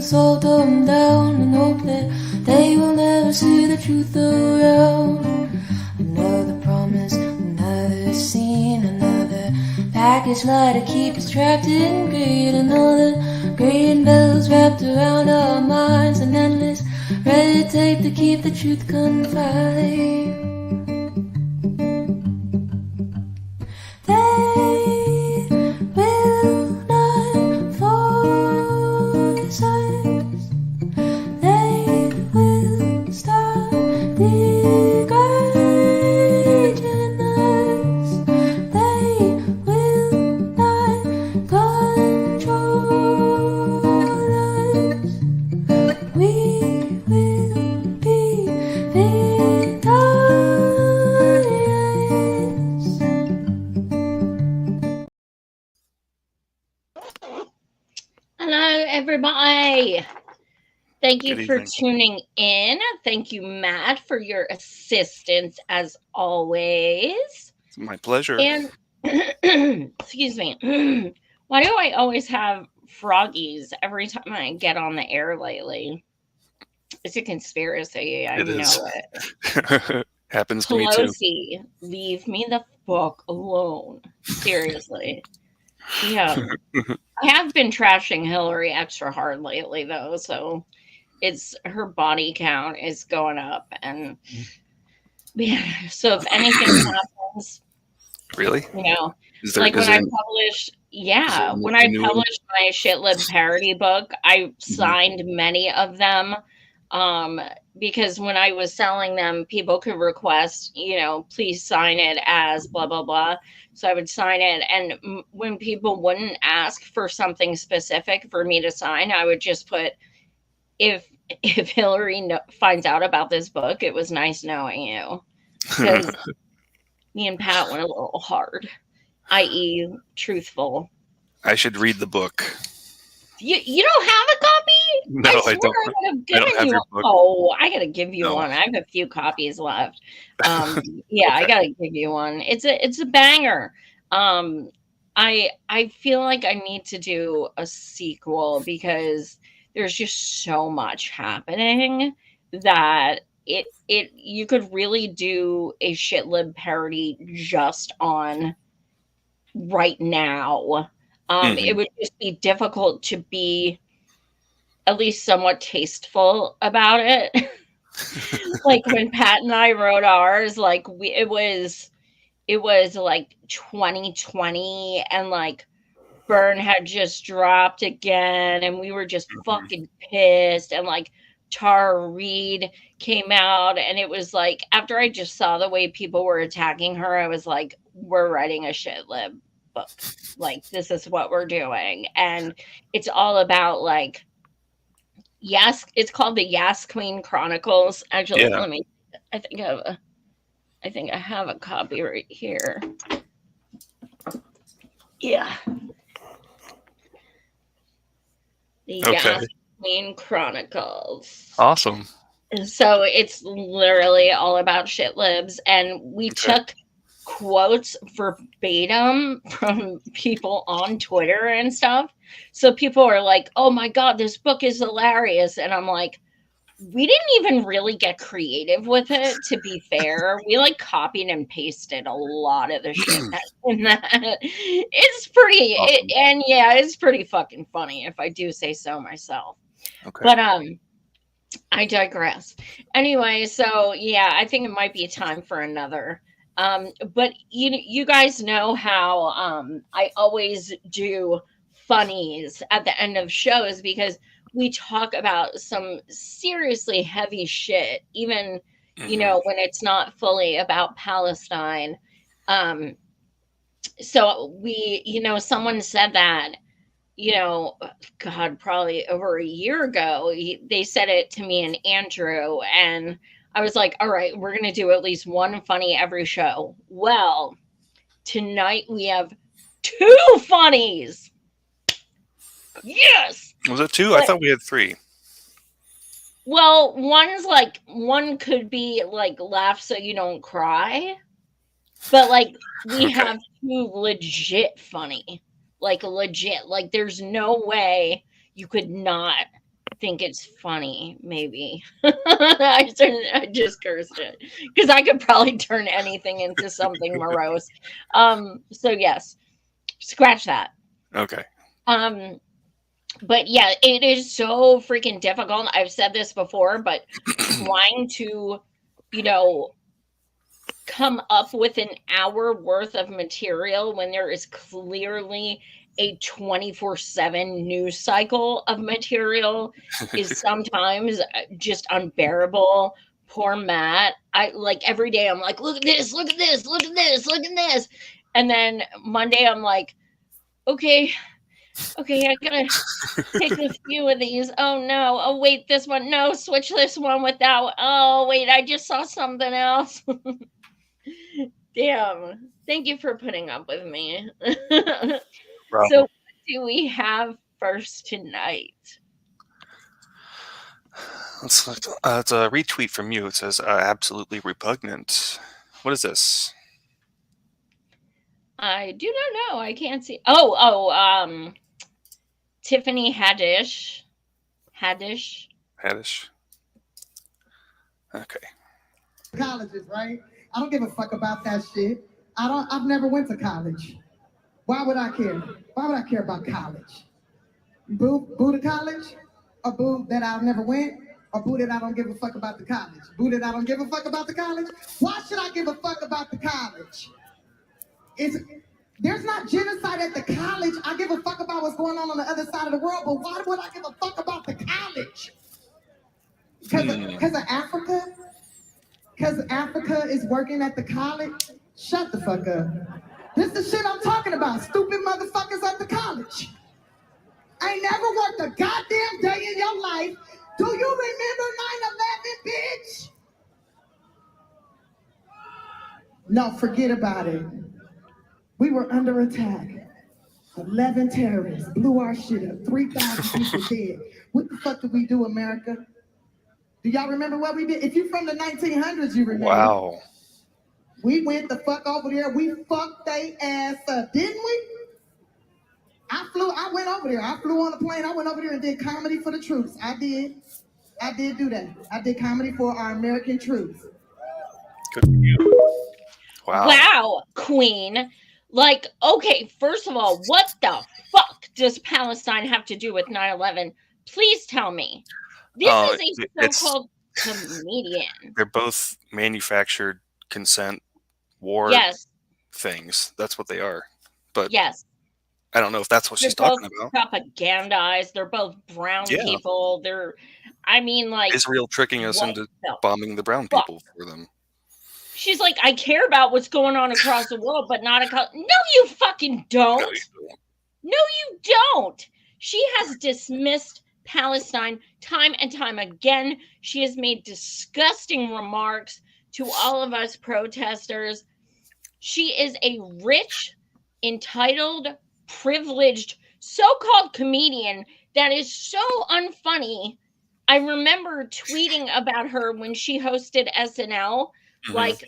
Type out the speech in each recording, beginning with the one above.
soul them down and hope that they will never see the truth around. Another promise, another scene, another package lie to keep us trapped in greed. Another green bells wrapped around our minds, an endless red tape to keep the truth confined. They will not force us. They will stop degrading us. They will not control us. We will be victorious. Hello, everybody. Thank you Good for evening. tuning in. Thank you, Matt, for your assistance as always. It's my pleasure. And excuse me, why do I always have froggies every time I get on the air lately? It's a conspiracy. I It know is. it. Happens to me too. Pelosi, leave me the fuck alone. Seriously. Yeah. I have been trashing Hillary extra hard lately, though, so it's her body count is going up, and yeah, so if anything happens, Really? you know, Is there like is when there I is published, there yeah, when a I new one? published my shitlib parody book, I Mhm. signed many of them. Um, because when I was selling them, people could request, please sign it as blah blah blah. So I would sign it, and when people wouldn't ask for something specific for me to sign, I would just put if if Hillary finds out about this book, it was nice knowing you, because me and Pat went a little hard, i.e., truthful. I should read the book. You don't have a copy? No, I I swear don't. I would have I don't given have you. your book. Oh, I gotta give you No. one. I have a few copies left. Yeah, I Okay. gotta give you one. It's a banger. Um, I feel like I need to do a sequel because there's just so much happening that it you could really do a shitlib parody just on right now. It Mhm. would just be difficult to be at least somewhat tasteful about it. Like when Pat and I wrote ours, like it was like 2020, and like Burn had just dropped again, and we were just Mhm. fucking pissed, and like Tara Reid came out, and it was like after I just saw the way people were attacking her, I was like, we're writing a shit lib book. Like this is what we're doing. And it's all about like Yes, it's called the Yas Queen Chronicles. Actually, Yeah. let me I think I have a copy right here. Yeah. The Okay. Yas Queen Chronicles. Awesome. So it's literally all about shit libs, and we Okay. took quotes verbatim from people on Twitter and stuff. So people are like, "Oh my god, this book is hilarious," and I'm like, we didn't even really get creative with it, to be fair. We like copied and pasted a lot of the shit that's in that. It's pretty Awesome. and yeah, it's pretty fucking funny if I do say so myself. Okay. But I digress. Anyway, so yeah, I think it might be time for another. But you guys know how I always do funnies at the end of shows because we talk about some seriously heavy shit, even Mhm. when it's not fully about Palestine. Um, so someone said that God, probably over a year ago, they said it to me and Andrew, and I was like, all right, we're going to do at least one funny every show. Well, tonight we have two funnies. Yes. Was it 2? I But, thought we had 3. well, one's like, one could be like laugh so you don't cry, but like we Okay. have two legit funny, like legit, like there's no way you could not think it's funny, maybe. I just cursed it because I could probably turn anything into something morose. So yes, scratch that. Okay. Um, but yeah, it is so freaking difficult. I've said this before, but trying to, you know, come up with an hour worth of material when there is clearly a 24/7 news cycle of material is sometimes just unbearable. Poor Matt. I like every day I'm like, look at this, look at this, look at this, look at this. And then Monday I'm like, okay, okay, I gotta pick a few of these. Oh no. Oh wait, this one. No, switch this one with that one. Oh wait, I just saw something else. Damn. Thank you for putting up with me. So, Problem. what do we have first tonight? Let's look. It's a retweet from you. It says absolutely repugnant. What is this? I do not know. I can't see. Oh, Tiffany Haddish. Haddish. Haddish. Okay. Colleges, right? I don't give a fuck about that shit. I've never went to college. Why would I care? Why would I care about college? Boo to college? Or boo that I never went? Or boo that I don't give a fuck about the college? Boo that I don't give a fuck about the college? Why should I give a fuck about the college? There's not genocide at the college. I give a fuck about what's going on the other side of the world, but why would I give a fuck about the college? Because of Africa? Because Africa is working at the college? Shut the fuck up. This is the shit I'm talking about. Stupid motherfuckers at the college. I ain't never worked a goddamn day in your life. Do you remember 9/11, bitch? No, forget about it. We were under attack. 11 terrorists blew our shit up. 3,000 people dead. What the fuck did we do, America? Do y'all remember what we did? If you're from the 1900s, you remember. Wow. We went the fuck over there. We fucked they ass up, didn't we? I went over there. I flew on a plane. I went over there and did comedy for the troops. I did do that. I did comedy for our American troops. Good for you. Wow. Wow, Queen. Like, okay, first of all, what the fuck does Palestine have to do with 9/11? Please tell me. This is a so-called comedian. They're both manufactured consent war Yes. things. That's what they are. But yes. I don't know if that's what They're she's talking about. propagandized. They're both brown Yeah. people. I mean, like Israel tricking us what into the bombing the brown fuck? people for them. She's like, I care about what's going on across the world, but not No, you fucking don't. No, you don't. No, you don't. She has dismissed Palestine time and time again. She has made disgusting remarks to all of us protesters. She is a rich, entitled, privileged, so-called comedian that is so unfunny. I remember tweeting about her when she hosted SNL. Like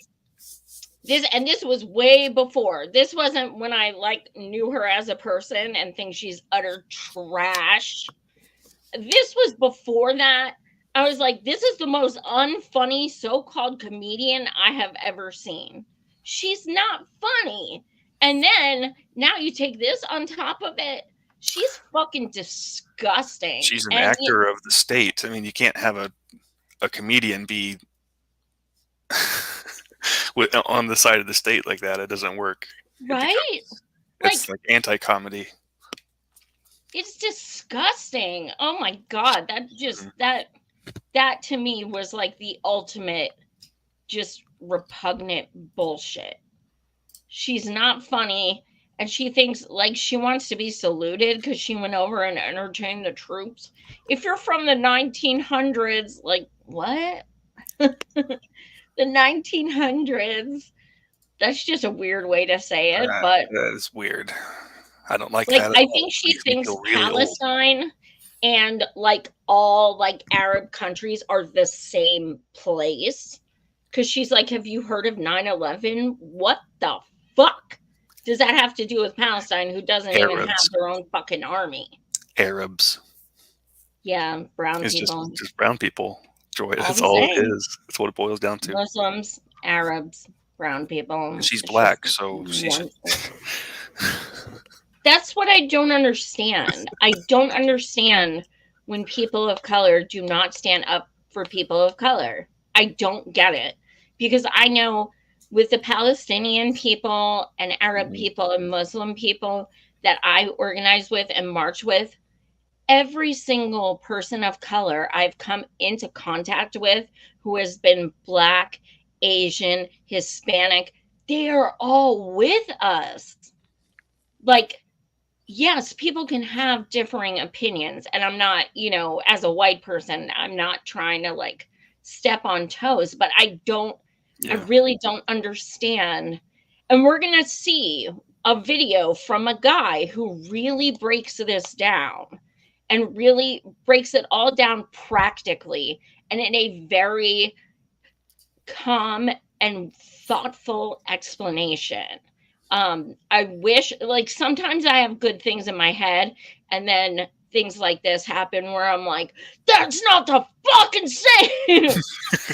this, and this was way before. This wasn't when I like knew her as a person and think she's utter trash. This was before that. I was like, this is the most unfunny so-called comedian I have ever seen. She's not funny. And then now you take this on top of it. She's fucking disgusting. She's an actor of the state. I mean, you can't have a comedian be on the side of the state like that. It doesn't work. Right? It's like anti-comedy. It's disgusting. Oh my God. That to me was like the ultimate just repugnant bullshit. She's not funny. And she thinks like she wants to be saluted because she went over and entertained the troops. If you're from the 1900s, like what? The 1900s. That's just a weird way to say it, but that is weird. I don't like that. I think she thinks Palestine and like all like Arab countries are the same place. Because she's like, have you heard of 9/11? What the fuck does that have to do with Palestine, who doesn't even have their own fucking army? Arabs. Yeah, brown It's people. just brown people. Joy. All That's the all it same. is. That's what it boils down to. Muslims, Arabs, brown people. And she's It's black, just so she should. one. That's what I don't understand. I don't understand when people of color do not stand up for people of color. I don't get it. Because I know with the Palestinian people and Arab people and Muslim people that I organize with and march with, every single person of color I've come into contact with who has been Black, Asian, Hispanic, they are all with us. Like, yes, people can have differing opinions. And I'm not, as a white person, I'm not trying to like step on toes, but I really don't understand. And we're going to see a video from a guy who really breaks this down and really breaks it all down practically and in a very calm and thoughtful explanation. I wish, like, sometimes I have good things in my head, and then things like this happen where I'm like, that's not the fucking same.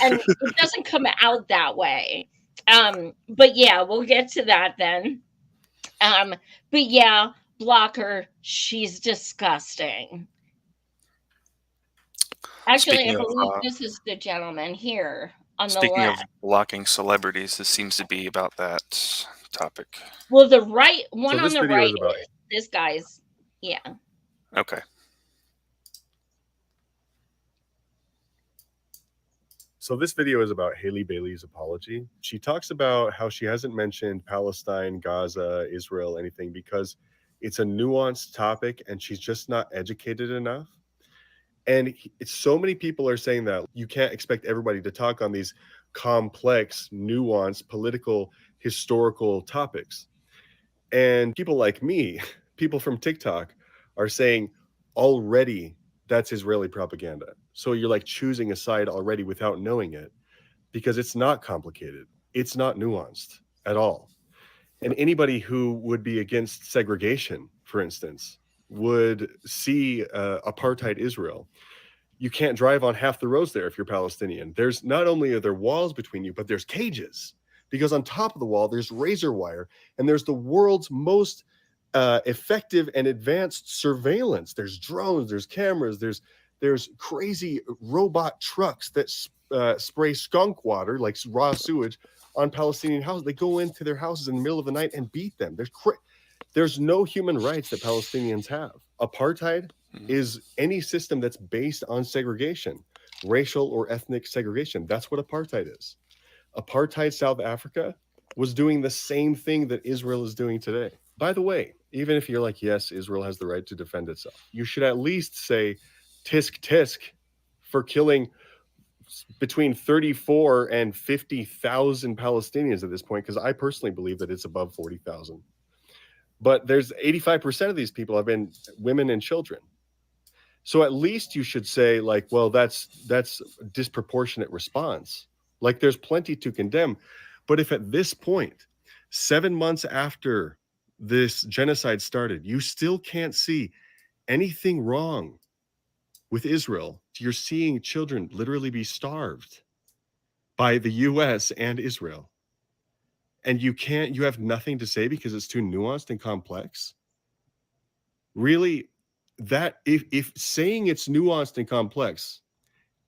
And it doesn't come out that way. But yeah, we'll get to that then. But yeah, Blocker, she's disgusting. Actually, Speaking I of believe this is the gentleman here on the speaking of left. blocking celebrities, this seems to be about that topic. Well, the right one So on this the video right is about is this guy's. Yeah. Okay. So this video is about Haley Bailey's apology. She talks about how she hasn't mentioned Palestine, Gaza, Israel, anything because it's a nuanced topic and she's just not educated enough. And so many people are saying that you can't expect everybody to talk on these complex, nuanced, political, historical topics. And people like me, people from TikTok, are saying already that's Israeli propaganda. So you're like choosing a side already without knowing it because it's not complicated. It's not nuanced at all. And anybody who would be against segregation, for instance, would see apartheid Israel. You can't drive on half the roads there if you're Palestinian. There's not only are there walls between you, but there's cages because on top of the wall, there's razor wire and there's the world's most effective and advanced surveillance. There's drones, there's cameras, there's crazy robot trucks that spray skunk water, like raw sewage, on Palestinian houses. They go into their houses in the middle of the night and beat them. There's no human rights that Palestinians have. Apartheid is any system that's based on segregation, racial or ethnic segregation. That's what apartheid is. Apartheid South Africa was doing the same thing that Israel is doing today. By the way, even if you're like, yes, Israel has the right to defend itself, you should at least say tisk tisk for killing between 34 and 50,000 Palestinians at this point, because I personally believe that it's above 40,000. But there's 85% of these people have been women and children. So at least you should say, like, well, that's disproportionate response. Like, there's plenty to condemn. But if at this point, 7 months after this genocide started, you still can't see anything wrong with Israel, you're seeing children literally be starved by the US and Israel. And you have nothing to say because it's too nuanced and complex. Really, that if saying it's nuanced and complex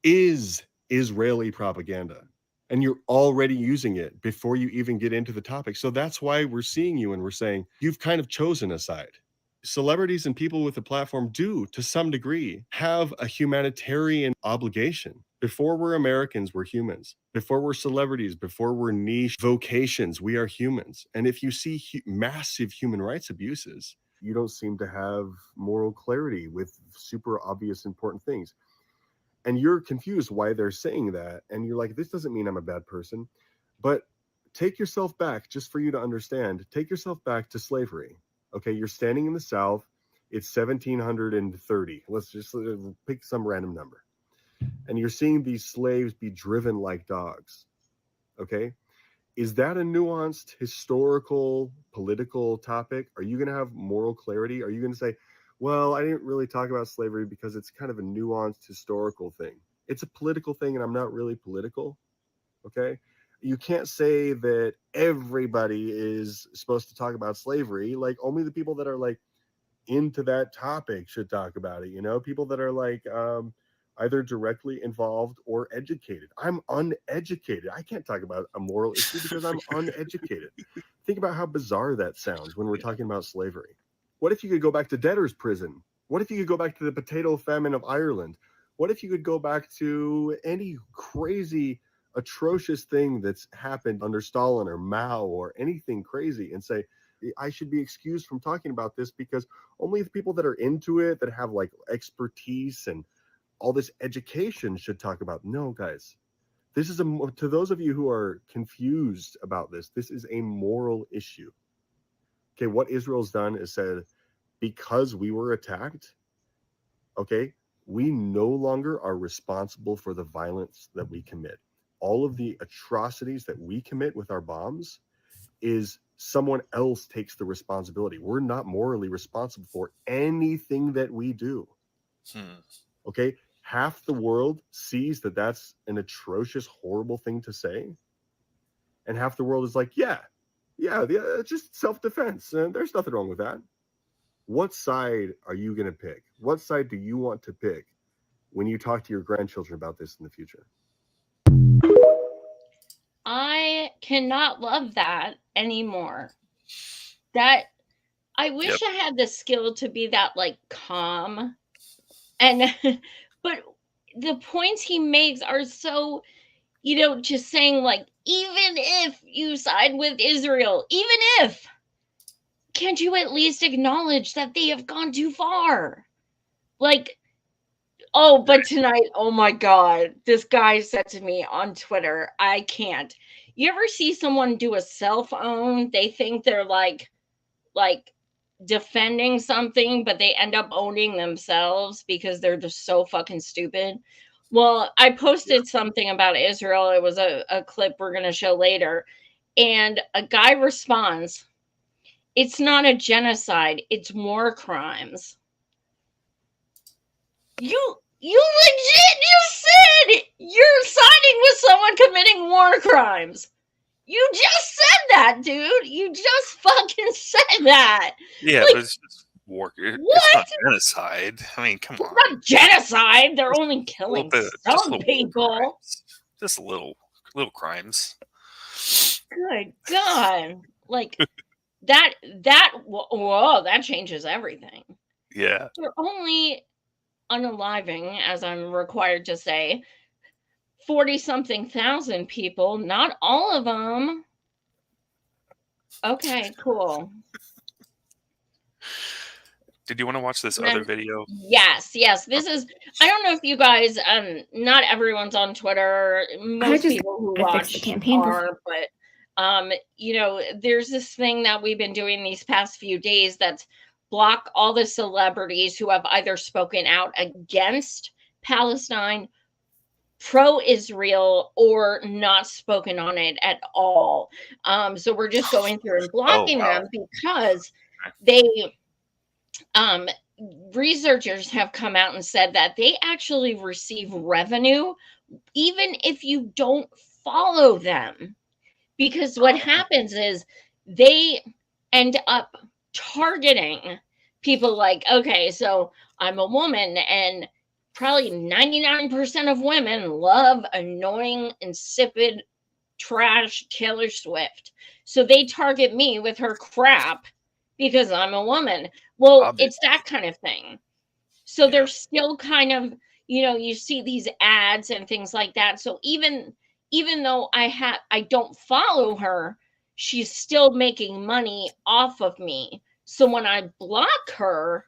is Israeli propaganda, and you're already using it before you even get into the topic. So that's why we're seeing you and we're saying you've kind of chosen a side. Celebrities and people with a platform do, to some degree, have a humanitarian obligation. Before we're Americans, we're humans. Before we're celebrities, before we're niche vocations, we are humans. And if you see massive human rights abuses, you don't seem to have moral clarity with super obvious important things. And you're confused why they're saying that. And you're like, this doesn't mean I'm a bad person. But take yourself back, just for you to understand, take yourself back to slavery. Okay, you're standing in the South. It's 1730. Let's just pick some random number. And you're seeing these slaves be driven like dogs. Okay? Is that a nuanced historical, political topic? Are you going to have moral clarity? Are you going to say, well, I didn't really talk about slavery because it's kind of a nuanced historical thing. It's a political thing, and I'm not really political. Okay. You can't say that everybody is supposed to talk about slavery. Like, only the people that are like into that topic should talk about it. You know, people that are like either directly involved or educated. I'm uneducated. I can't talk about a moral issue because I'm uneducated. Think about how bizarre that sounds when we're talking about slavery. What if you could go back to debtor's prison? What if you could go back to the potato famine of Ireland? What if you could go back to any crazy, atrocious thing that's happened under Stalin or Mao or anything crazy and say, I should be excused from talking about this because only the people that are into it, that have like expertise and all this education should talk about. No, guys, this is to those of you who are confused about this, this is a moral issue. Okay, what Israel's done is said, because we were attacked, okay, we no longer are responsible for the violence that we commit. All of the atrocities that we commit with our bombs is someone else takes the responsibility. We're not morally responsible for anything that we do. Okay, half the world sees that that's an atrocious, horrible thing to say, and half the world is like, yeah, it's just self-defense, and there's nothing wrong with that. What side are you going to pick? What side do you want to pick when you talk to your grandchildren about this in the future? I cannot love that anymore. That I wish I had the skill to be that like calm, and but the points he makes are so, you know, just saying like, even if you side with Israel, even if, can't you at least acknowledge that they have gone too far? Like, oh, but tonight, oh my God, this guy said to me on Twitter, I can't. You ever see someone do a cell phone? They think they're like defending something, but they end up owning themselves because they're just so fucking stupid. Well, I posted something about Israel. It was a clip we're going to show later. And a guy responds, it's not a genocide, it's war crimes. You legit just said you're siding with someone committing war crimes. You just said that, dude. You just fucking said that. Yeah, like, but it's just war. It's not genocide. I mean, come on. It's not genocide. They're only killing some people. Just little crimes. Good God. Like that whoa, that changes everything. Yeah. They're only unaliving, as I'm required to say, 40-something thousand people, not all of them. Okay, cool. Did you want to watch this other video? Yes. This is, I don't know if you guys, not everyone's on Twitter. Most people who watch are, but you know, there's this thing that we've been doing these past few days that's block all the celebrities who have either spoken out against Palestine, pro-Israel, or not spoken on it at all. So we're just going through and blocking them because they researchers have come out and said that they actually receive revenue even if you don't follow them, because what happens is they end up targeting people like, okay, so I'm a woman and probably 99% of women love annoying, insipid, trash Taylor Swift. So they target me with her crap because I'm a woman. Well, it's that kind of thing. So they're still kind of, you know, you see these ads and things like that. So even though I don't follow her, she's still making money off of me. So when I block her,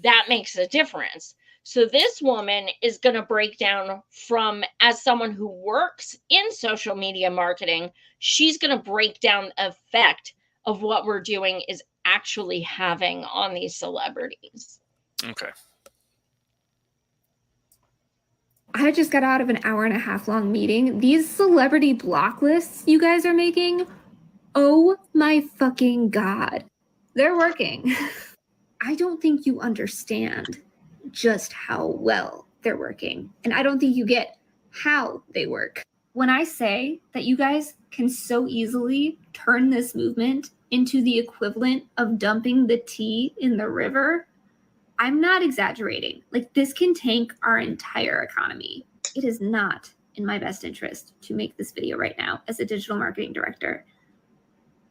that makes a difference. So this woman is going to break down from, as someone who works in social media marketing, she's going to break down the effect of what we're doing is actually having on these celebrities. Okay. I just got out of an 1.5 hour long meeting. These celebrity block lists you guys are making, oh my fucking God. They're working. I don't think you understand just how well they're working. And I don't think you get how they work. When I say that you guys can so easily turn this movement into the equivalent of dumping the tea in the river, I'm not exaggerating. Like, this can tank our entire economy. It is not in my best interest to make this video right now as a digital marketing director.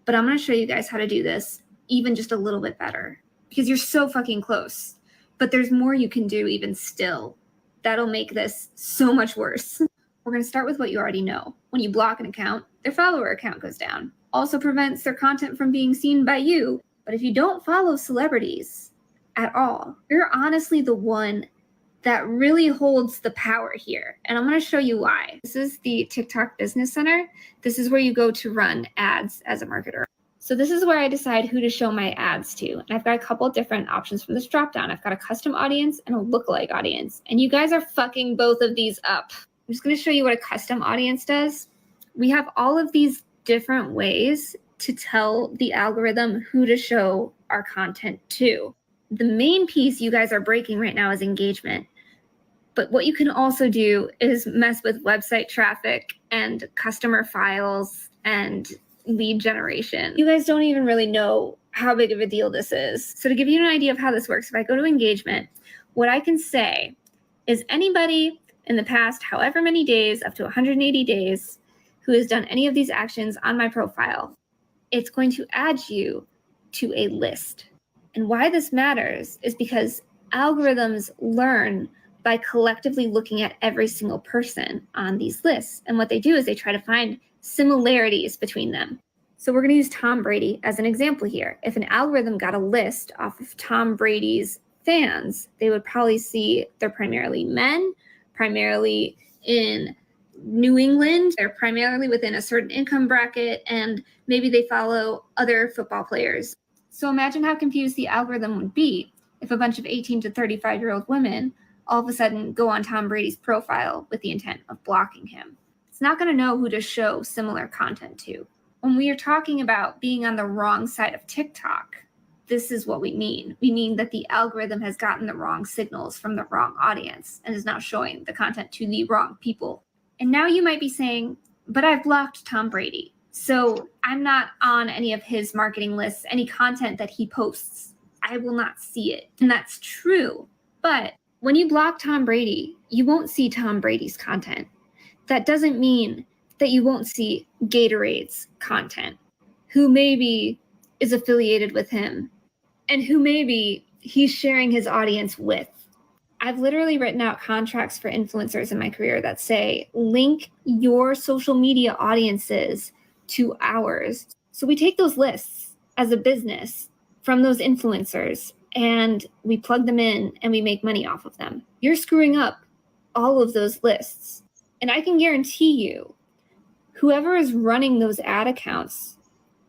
But I'm going to show you guys how to do this even just a little bit better, because you're so fucking close. But there's more you can do even still. That'll make this so much worse. We're going to start with what you already know. When you block an account, their follower account goes down. Also prevents their content from being seen by you. But if you don't follow celebrities at all, you're honestly the one that really holds the power here. And I'm going to show you why. This is the TikTok Business Center. This is where you go to run ads as a marketer. So this is where I decide who to show my ads to. And I've got a couple different options from this dropdown. I've got a custom audience and a lookalike audience. And you guys are fucking both of these up. I'm just going to show you what a custom audience does. We have all of these different ways to tell the algorithm who to show our content to. The main piece you guys are breaking right now is engagement. But what you can also do is mess with website traffic and customer files and lead generation. You guys don't even really know how big of a deal this is. So to give you an idea of how this works, if I go to engagement, what I can say is anybody in the past however many days, up to 180 days, who has done any of these actions on my profile, it's going to add you to a list. And why this matters is because algorithms learn by collectively looking at every single person on these lists. And what they do is they try to find similarities between them. So we're going to use Tom Brady as an example here. If an algorithm got a list off of Tom Brady's fans, they would probably see they're primarily men, primarily in New England, they're primarily within a certain income bracket, and maybe they follow other football players. So imagine how confused the algorithm would be if a bunch of 18 to 35-year-old women all of a sudden go on Tom Brady's profile with the intent of blocking him. It's not going to know who to show similar content to. When we are talking about being on the wrong side of TikTok, this is what we mean. We mean that the algorithm has gotten the wrong signals from the wrong audience and is now showing the content to the wrong people. And now you might be saying, but I've blocked Tom Brady, so I'm not on any of his marketing lists, any content that he posts. I will not see it. And that's true. But when you block Tom Brady, you won't see Tom Brady's content. That doesn't mean that you won't see Gatorade's content, who maybe is affiliated with him and who maybe he's sharing his audience with. I've literally written out contracts for influencers in my career that say, link your social media audiences to ours. So we take those lists as a business from those influencers and we plug them in and we make money off of them. You're screwing up all of those lists. And I can guarantee you, whoever is running those ad accounts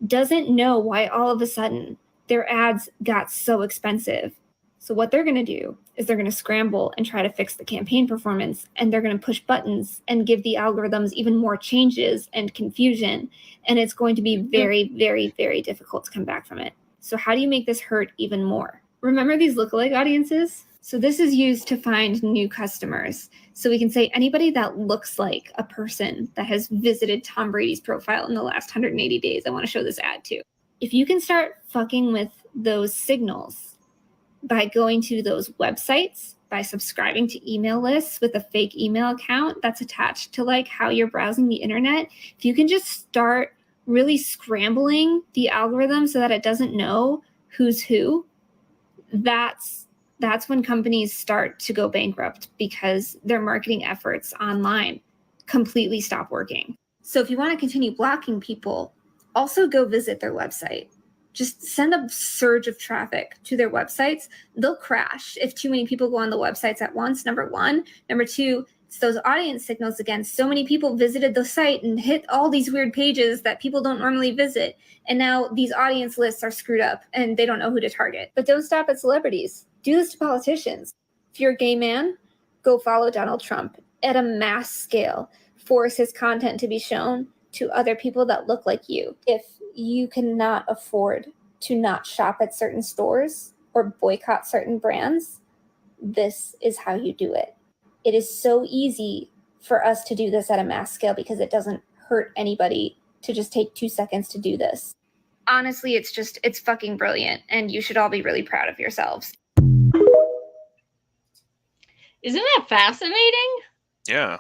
doesn't know why all of a sudden their ads got so expensive. So what they're going to do is they're going to scramble and try to fix the campaign performance, and they're going to push buttons and give the algorithms even more changes and confusion. And it's going to be very, very, very difficult to come back from it. So how do you make this hurt even more? Remember these lookalike audiences? So this is used to find new customers. So we can say anybody that looks like a person that has visited Tom Brady's profile in the last 180 days, I want to show this ad to. If you can start fucking with those signals by going to those websites, by subscribing to email lists with a fake email account that's attached to like how you're browsing the internet, if you can just start really scrambling the algorithm so that it doesn't know who's who, that's when companies start to go bankrupt because their marketing efforts online completely stop working. So if you want to continue blocking people, also go visit their website. Just send a surge of traffic to their websites. They'll crash if too many people go on the websites at once, number one. Number two, it's those audience signals again. So many people visited the site and hit all these weird pages that people don't normally visit. And now these audience lists are screwed up and they don't know who to target. But don't stop at celebrities. Do this to politicians. If you're a gay man, go follow Donald Trump at a mass scale. Force his content to be shown to other people that look like you. If you cannot afford to not shop at certain stores or boycott certain brands, this is how you do it. It is so easy for us to do this at a mass scale because it doesn't hurt anybody to just take 2 seconds to do this. Honestly, it's fucking brilliant, and you should all be really proud of yourselves. Isn't that fascinating? Yeah.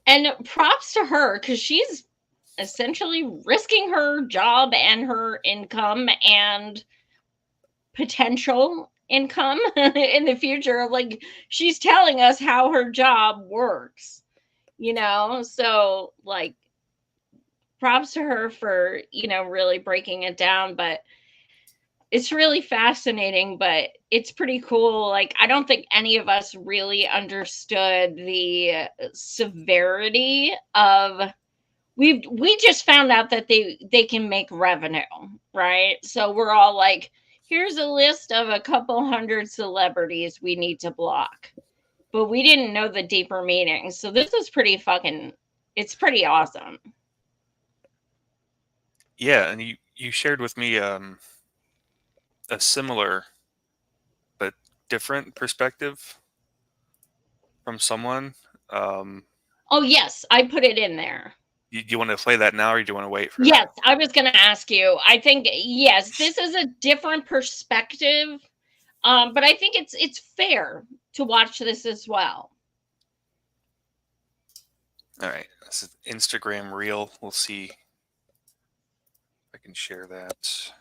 And props to her, because she's essentially risking her job and her income and potential income in the future. Like, she's telling us how her job works, you know? So, like, props to her for, you know, really breaking it down. But it's really fascinating, but it's pretty cool. Like, I don't think any of us really understood the severity of, we just found out that they can make revenue, right? So we're all like, here's a list of a couple hundred celebrities we need to block. But we didn't know the deeper meaning. So this is pretty fucking, it's pretty awesome. Yeah, and you shared with me a similar but different perspective from someone. Oh yes, I put it in there. Do you want to play that now, or do you want to wait for Yes, that? I was going to ask you. I think yes, this is a different perspective, but I think it's fair to watch this as well. All right, this is Instagram Reel. We'll see if I can share that.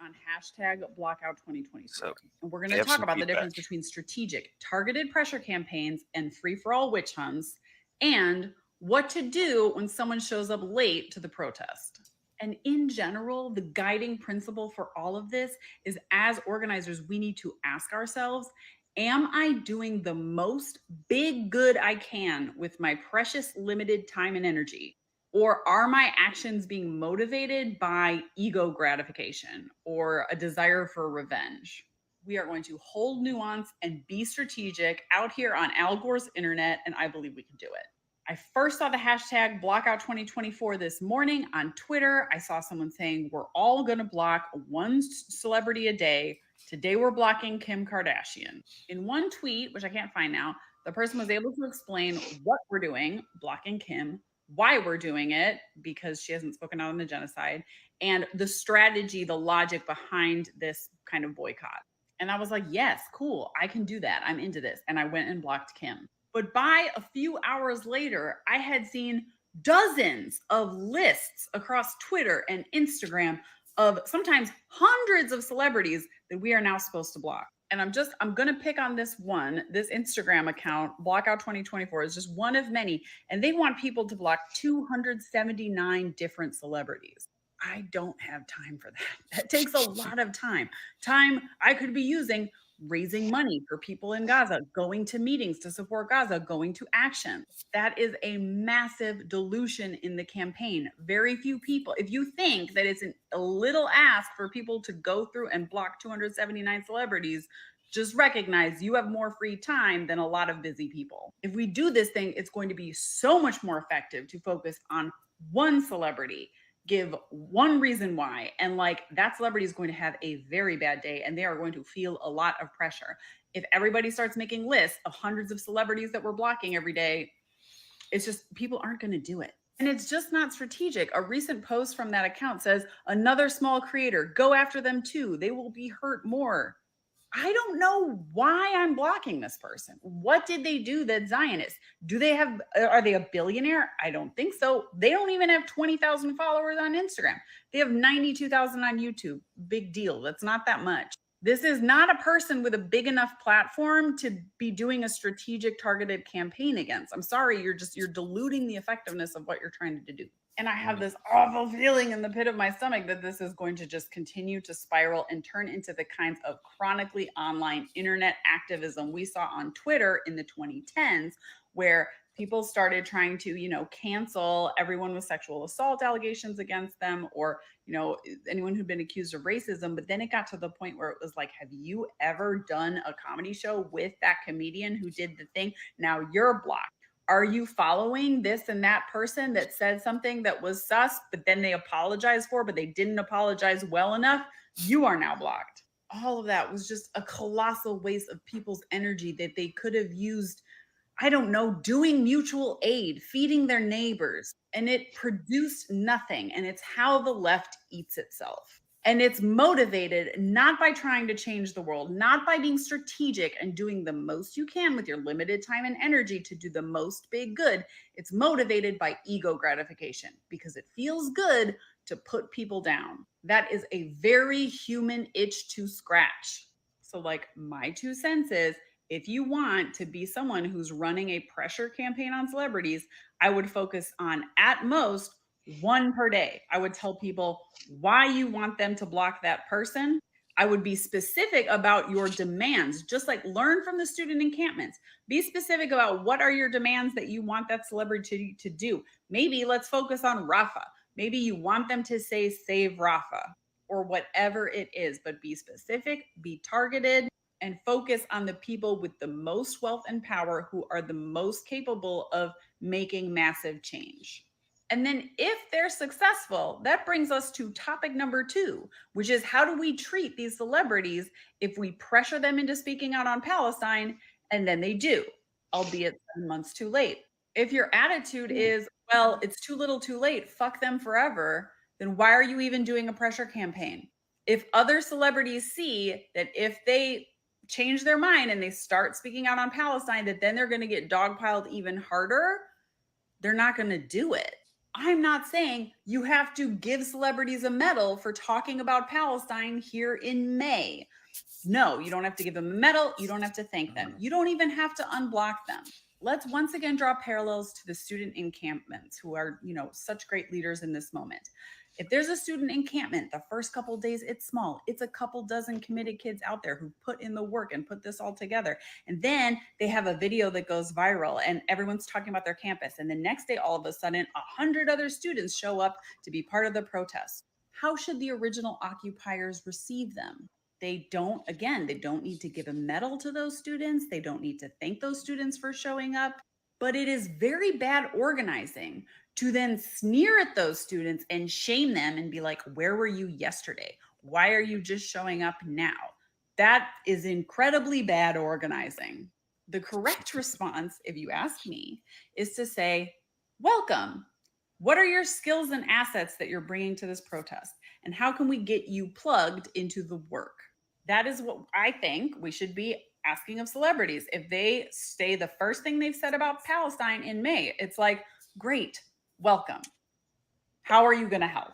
On hashtag blockout 2024. So, and we're going we to have talk some about the feedback. difference between strategic, targeted pressure campaigns and free-for-all witch hunts, and what to do when someone shows up late to the protest. And in general, the guiding principle for all of this is, as organizers, we need to ask ourselves, am I doing the most big good I can with my precious limited time and energy? Or are my actions being motivated by ego gratification or a desire for revenge? We are going to hold nuance and be strategic out here on Al Gore's internet, and I believe we can do it. I first saw the hashtag blockout2024 this morning on Twitter. I saw someone saying, we're all going to block one celebrity a day. Today we're blocking Kim Kardashian. In one tweet, which I can't find now, the person was able to explain what we're doing, blocking Kim, why we're doing it, because she hasn't spoken out on the genocide, and the strategy, the logic behind this kind of boycott. And I was like, yes, cool, I can do that. I'm into this. And I went and blocked Kim. But by a few hours later, I had seen dozens of lists across Twitter and Instagram of sometimes hundreds of celebrities that we are now supposed to block. And I'm going to pick on this one. This Instagram account, Blockout2024, is just one of many. And they want people to block 279 different celebrities. I don't have time for that. That takes a lot of time. Time I could be using raising money for people in Gaza, going to meetings to support Gaza, going to action. That is a massive dilution in the campaign. Very few people, if you think that it's a little ask for people to go through and block 279 celebrities, just recognize you have more free time than a lot of busy people. If we do this thing, it's going to be so much more effective to focus on one celebrity, give one reason why, and like that celebrity is going to have a very bad day and they are going to feel a lot of pressure. If everybody starts making lists of hundreds of celebrities that we're blocking every day, it's just people aren't going to do it. And it's just not strategic. A recent post from that account says, another small creator, go after them too. They will be hurt more. I don't know why I'm blocking this person. What did they do that's Zionist? Are they a billionaire? I don't think so. They don't even have 20,000 followers on Instagram. They have 92,000 on YouTube. Big deal. That's not that much. This is not a person with a big enough platform to be doing a strategic targeted campaign against. I'm sorry, you're diluting the effectiveness of what you're trying to do. And I have this awful feeling in the pit of my stomach that this is going to just continue to spiral and turn into the kinds of chronically online internet activism we saw on Twitter in the 2010s, where people started trying to, cancel everyone with sexual assault allegations against them, or, anyone who'd been accused of racism. But then it got to the point where it was like, have you ever done a comedy show with that comedian who did the thing? Now you're blocked. Are you following this and that person that said something that was sus, but then they apologized for, but they didn't apologize well enough? You are now blocked. All of that was just a colossal waste of people's energy that they could have used, I don't know, doing mutual aid, feeding their neighbors, and it produced nothing. And it's how the left eats itself. And it's motivated not by trying to change the world, not by being strategic and doing the most you can with your limited time and energy to do the most big good. It's motivated by ego gratification because it feels good to put people down. That is a very human itch to scratch. So, like, my 2 cents is, if you want to be someone who's running a pressure campaign on celebrities, I would focus on, at most, 1 per day. I would tell people why you want them to block that person. I would be specific about your demands, just like learn from the student encampments. Be specific about what are your demands that you want that celebrity to do. Maybe let's focus on Rafa. Maybe you want them to say, save Rafa, or whatever it is, but be specific, be targeted, and focus on the people with the most wealth and power who are the most capable of making massive change. And then if they're successful, that brings us to topic number 2, which is, how do we treat these celebrities if we pressure them into speaking out on Palestine and then they do, albeit 7 months too late? If your attitude is, well, it's too little too late, fuck them forever, then why are you even doing a pressure campaign? If other celebrities see that if they change their mind and they start speaking out on Palestine, that then they're going to get dogpiled even harder, they're not going to do it. I'm not saying you have to give celebrities a medal for talking about Palestine here in May. No, you don't have to give them a medal. You don't have to thank them. You don't even have to unblock them. Let's once again draw parallels to the student encampments, who are, such great leaders in this moment. If there's a student encampment, the first couple of days, it's small. It's a couple dozen committed kids out there who put in the work and put this all together. And then they have a video that goes viral and everyone's talking about their campus. And the next day, all of a sudden, 100 other students show up to be part of the protest. How should the original occupiers receive them? They don't need to give a medal to those students. They don't need to thank those students for showing up. But it is very bad organizing to then sneer at those students and shame them and be like, where were you yesterday? Why are you just showing up now? That is incredibly bad organizing. The correct response, if you ask me, is to say, welcome. What are your skills and assets that you're bringing to this protest? And how can we get you plugged into the work? That is what I think we should be asking of celebrities. If they say the first thing they've said about Palestine in May, it's like, great, welcome. How are you going to help?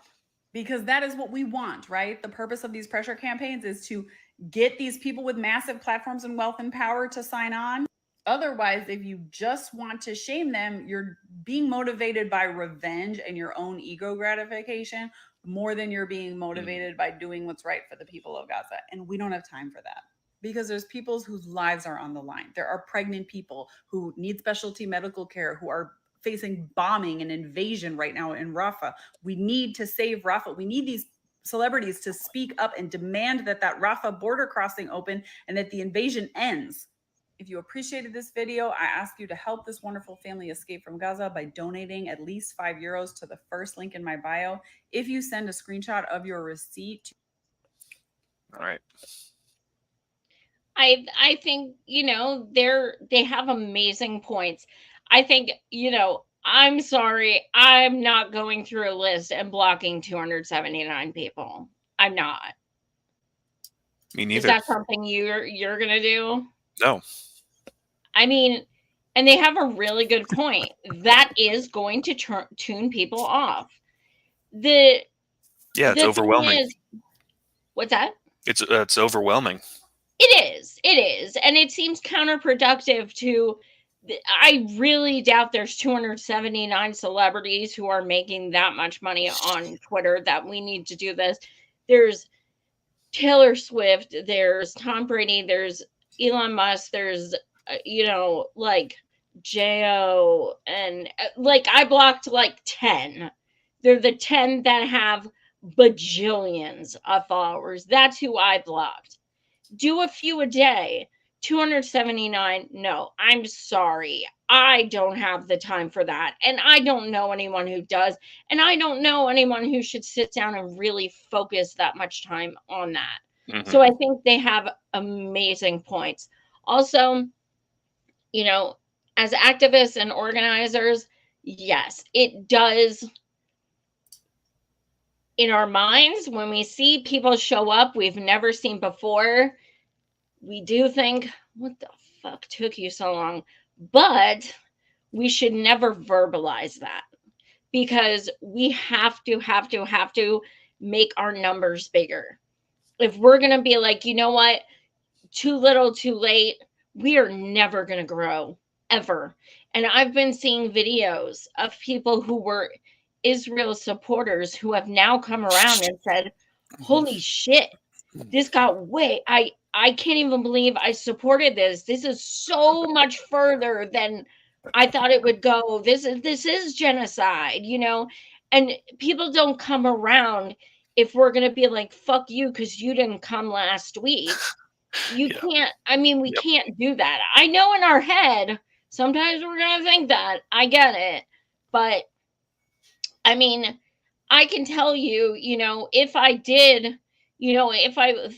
Because that is what we want, right? The purpose of these pressure campaigns is to get these people with massive platforms and wealth and power to sign on. Otherwise, if you just want to shame them, you're being motivated by revenge and your own ego gratification more than you're being motivated by doing what's right for the people of Gaza. And we don't have time for that, because there's people whose lives are on the line. There are pregnant people who need specialty medical care, who are facing bombing and invasion right now in Rafah. We need to save Rafah. We need these celebrities to speak up and demand that Rafah border crossing open and that the invasion ends. If you appreciated this video, I ask you to help this wonderful family escape from Gaza by donating at least €5 to the first link in my bio. If you send a screenshot of your receipt. All right. I think, they have amazing points. I think, I'm sorry, I'm not going through a list and blocking 279 people. I'm not. Me neither. Is that something you're going to do? No. I mean, and they have a really good point. That is going to tune people off. It's overwhelming. What's that? It's overwhelming. It is. And it seems counterproductive to, I really doubt there's 279 celebrities who are making that much money on Twitter that we need to do this. There's Taylor Swift, there's Tom Brady, there's Elon Musk, there's, like J.O. and I blocked 10. They're the 10 that have bajillions of followers. That's who I blocked. Do a few a day. $279. No, I'm sorry. I don't have the time for that. And I don't know anyone who does. And I don't know anyone who should sit down and really focus that much time on that. So I think they have amazing points. Also, you know, as activists and organizers, yes, it does. In our minds, when we see people show up we've never seen before, we do think, what the fuck took you so long? But we should never verbalize that, because we have to make our numbers bigger. If we're going to be like, you know what, too little, too late, we are never going to grow, ever. And I've been seeing videos of people who were Israel supporters who have now come around and said, holy shit, this got way, I can't even believe I supported this. This is so much further than I thought it would go. This is genocide, you know? And people don't come around if we're going to be like, fuck you, because you didn't come last week. You can't, I mean, we can't do that. I know in our head, sometimes we're going to think that. I get it. But I mean, I can tell you, you know, if I did, you know,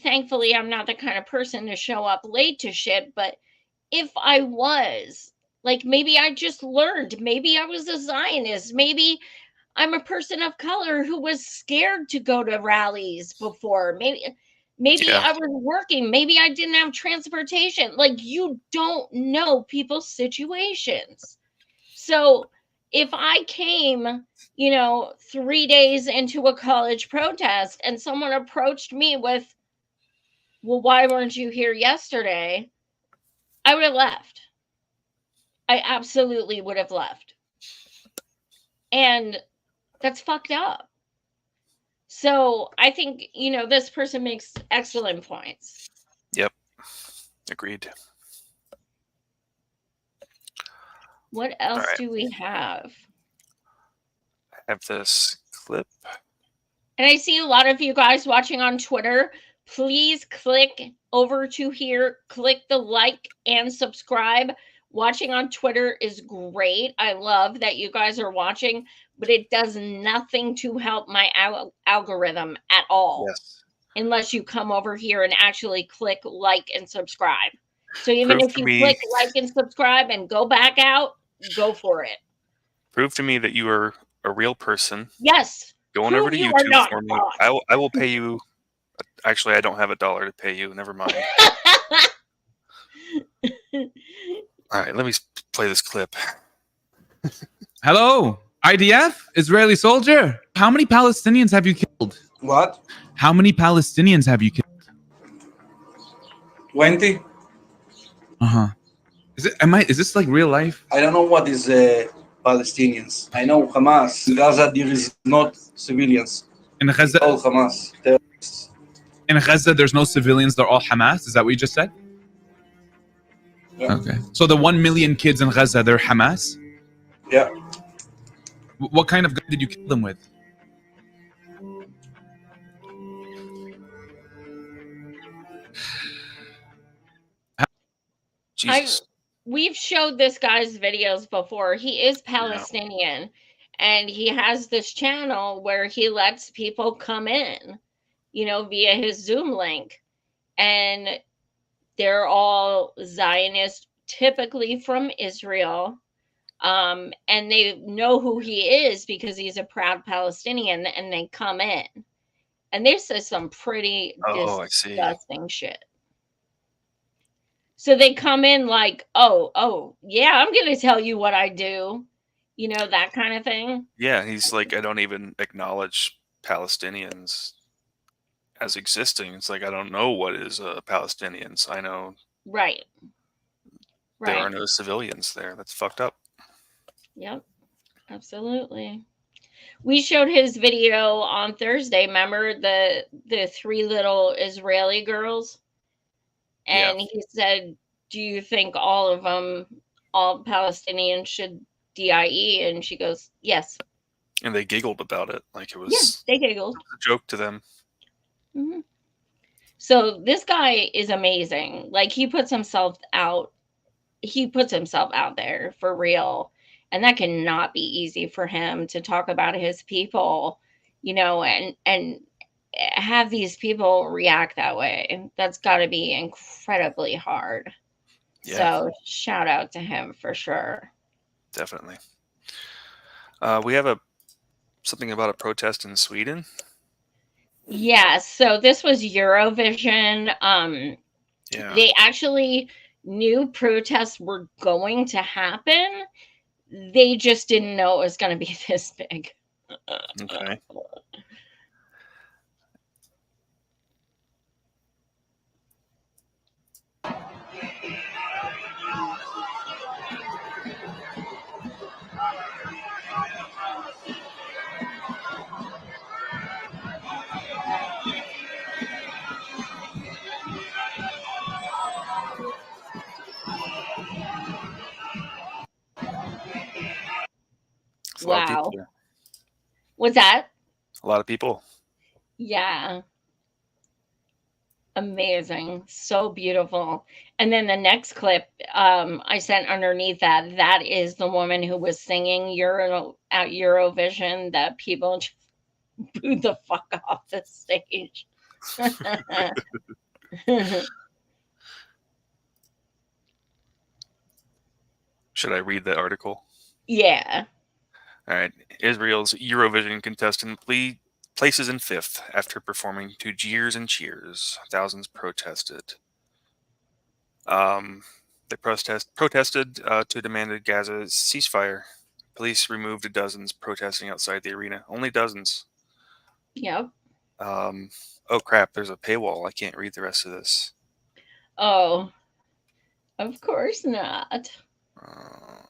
thankfully, I'm not the kind of person to show up late to shit, but if I was, like, maybe I just learned, maybe I was a Zionist, maybe I'm a person of color who was scared to go to rallies before, maybe I was working, maybe I didn't have transportation. Like, you don't know people's situations. So if I came, you know, 3 days into a college protest and someone approached me with, well, why weren't you here yesterday? I would have left. I absolutely would have left. And that's fucked up. So I think, you know, this person makes excellent points. Yep. Agreed. What else do we have? I have this clip. And I see a lot of you guys watching on Twitter. Please click over to here, click the like and subscribe. Watching on Twitter is great. I love that you guys are watching, but it does nothing to help my algorithm at all. Yes. Unless you come over here and actually click like and subscribe. So even Prove if to you me- click like and subscribe and go back out, go for it. Prove to me that you are a real person. Yes. Going Prove over to you are YouTube not for me. bought. I will pay you. Actually, I don't have $1 to pay you. Never mind. All right, let me play this clip. Hello, IDF, Israeli soldier. How many Palestinians have you killed? What? How many Palestinians have you killed? 20? Uh-huh. Is this like real life? I don't know what is Palestinians. I know Hamas. In Gaza, there is not civilians. In Gaza, All Hamas. Terrorists. in Gaza, there's no civilians. They're all Hamas. Is that what you just said? Yeah. Okay. So the 1 million kids in Gaza, they're Hamas? Yeah. What kind of gun did you kill them with? Jesus. We've showed this guy's videos before. He is Palestinian, and he has this channel where he lets people come in, you know, via his Zoom link. And they're all Zionist, typically from Israel. And they know who he is because he's a proud Palestinian, and they come in. And this is some pretty I see. disgusting shit. So they come in like, oh, yeah, I'm going to tell you what I do. You know, that kind of thing. Yeah, he's like, I don't even acknowledge Palestinians as existing. It's like, I don't know what is Palestinians. I know Right. there are no civilians there. That's fucked up. Yep, absolutely. We showed his video on Thursday. Remember the 3 little Israeli girls? And he said, do you think all Palestinians should DIE? And she goes, yes. And they giggled about it like it was they giggled. a joke to them. Mm-hmm. So this guy is amazing. Like he puts himself out there for real. And that cannot be easy for him to talk about his people, and have these people react that way. That's got to be incredibly hard. Yeah. So shout out to him for sure. Definitely. We have something about a protest in Sweden. Yeah, so this was Eurovision. Yeah. They actually knew protests were going to happen. They just didn't know it was going to be this big. Okay. It's a lot of Wow. people. What's that? A lot of people. Yeah. Amazing. So beautiful. And then the next clip I sent underneath that is the woman who was singing at Eurovision that people just booed the fuck off the stage. Should I read the article? Yeah. All right. Israel's Eurovision contestant places in 5th after performing to jeers and cheers. Thousands protested. They protested to demand a Gaza ceasefire. Police removed dozens protesting outside the arena. Only dozens. Yep. Oh crap! There's a paywall. I can't read the rest of this. Oh, of course not.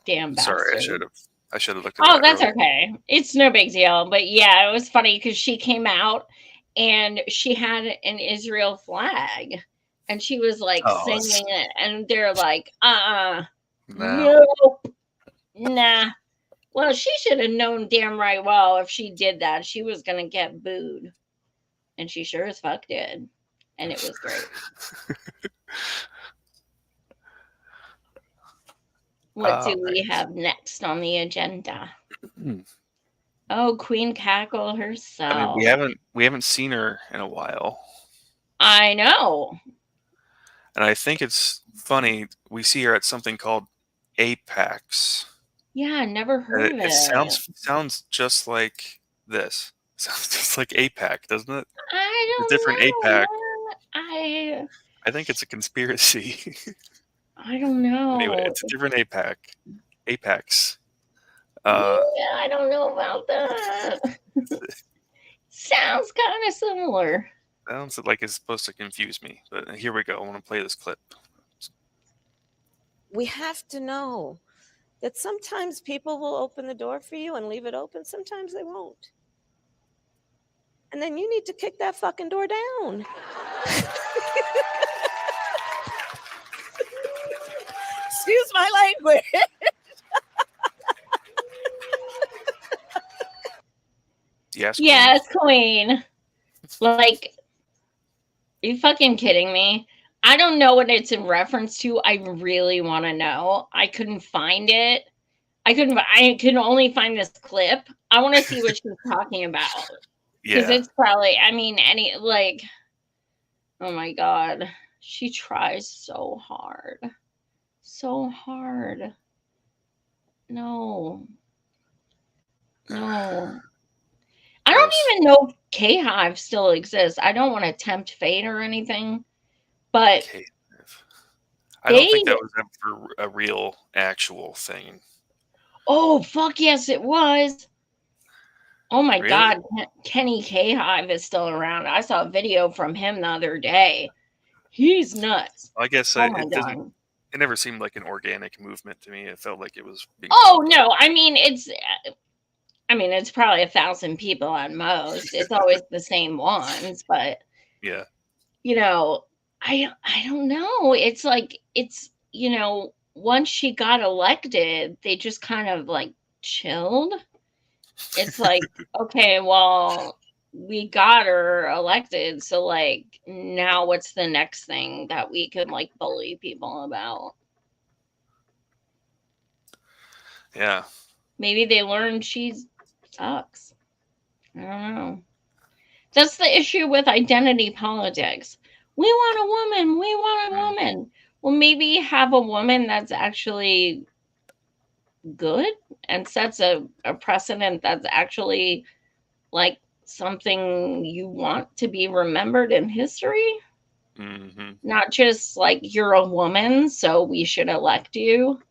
Damn bastard. Sorry, I should have looked at that. Oh, that's earlier. okay. It's no big deal. But yeah, it was funny because she came out and she had an Israel flag and she was like singing it, and they're like, nope, nah. Well, she should have known damn right well if she did that, she was gonna get booed. And she sure as fuck did. And it was great. What do we have next on the agenda? Oh, Queen Cackle herself. I mean, we haven't seen her in a while. I know. And I think it's funny. We see her at something called Apex. Yeah, I never heard of it. It sounds just like this. Sounds just like APAC, doesn't it? I don't know. Different APAC. I think it's a conspiracy. I don't know. Anyway, it's a different APAC. Apex. Yeah, I don't know about that. Sounds kind of similar. Sounds like it's supposed to confuse me, but here we go. I want to play this clip. We have to know that sometimes people will open the door for you and leave it open. Sometimes they won't. And then you need to kick that fucking door down. Excuse my language. Yes, Queen. Like, are you fucking kidding me? I don't know what it's in reference to. I really want to know. I couldn't find it. I could only find this clip. I want to see what she's talking about. Because it's probably, oh my God. She tries so hard. So hard. No. I don't even know if K-Hive still exists. I don't want to tempt fate or anything, but I don't think that was ever a real, actual thing. Oh, fuck yes, it was. Oh my God, Kenny K-Hive is still around. I saw a video from him the other day. He's nuts. I guess oh it never seemed like an organic movement to me. It felt like it was being no, I mean it's probably 1,000 people at most. It's always the same ones, but yeah. I don't know. It's like once she got elected, they just kind of like chilled. It's like, okay, well, we got her elected. So like now what's the next thing that we could like bully people about? Yeah. Maybe they learned she sucks. I don't know. That's the issue with identity politics. We want a woman. We want a woman. Well, maybe have a woman that's actually good and sets a precedent that's actually like something you want to be remembered in history. Not just like you're a woman, so we should elect you.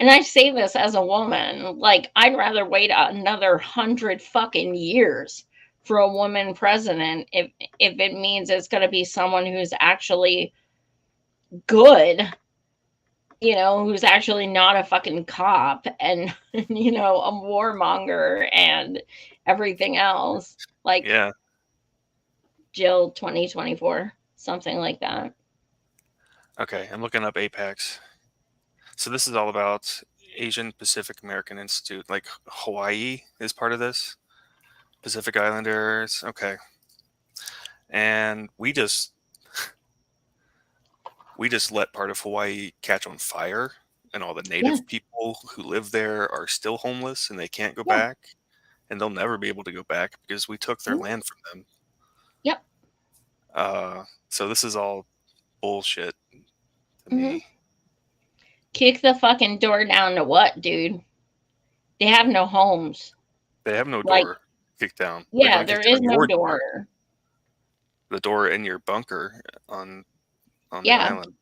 And I say this as a woman, like I'd rather wait another 100 fucking years for a woman president if it means it's going to be someone who's actually good, you know, who's actually not a fucking cop and you know, a warmonger and everything else. Like Yeah. Jill 2024, something like that. Okay, I'm looking up Apex. So this is all about Asian Pacific American Institute. Like Hawaii is part of this. Pacific Islanders. Okay. And we just let part of Hawaii catch on fire, and all the native people who live there are still homeless and they can't go back, and they'll never be able to go back because we took their land from them. Yep. So this is all bullshit to me. Kick the fucking door down to what, dude? They have no homes. They have no Like, door kicked down. Yeah, there is no door. The door in your bunker on the Yeah. island.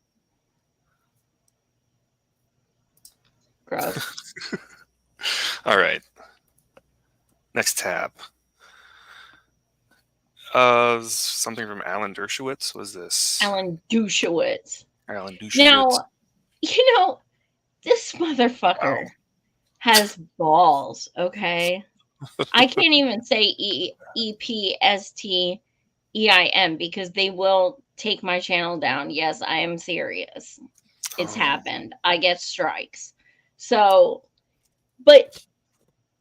Gross. All right. Next tab. Something from Alan Dershowitz was this. Alan Dershowitz. Alan Dershowitz. Now, you know, this motherfucker has balls, okay? I can't even say EPSTEIM because they will take my channel down. Yes, I am serious. It's happened. I get strikes. So, but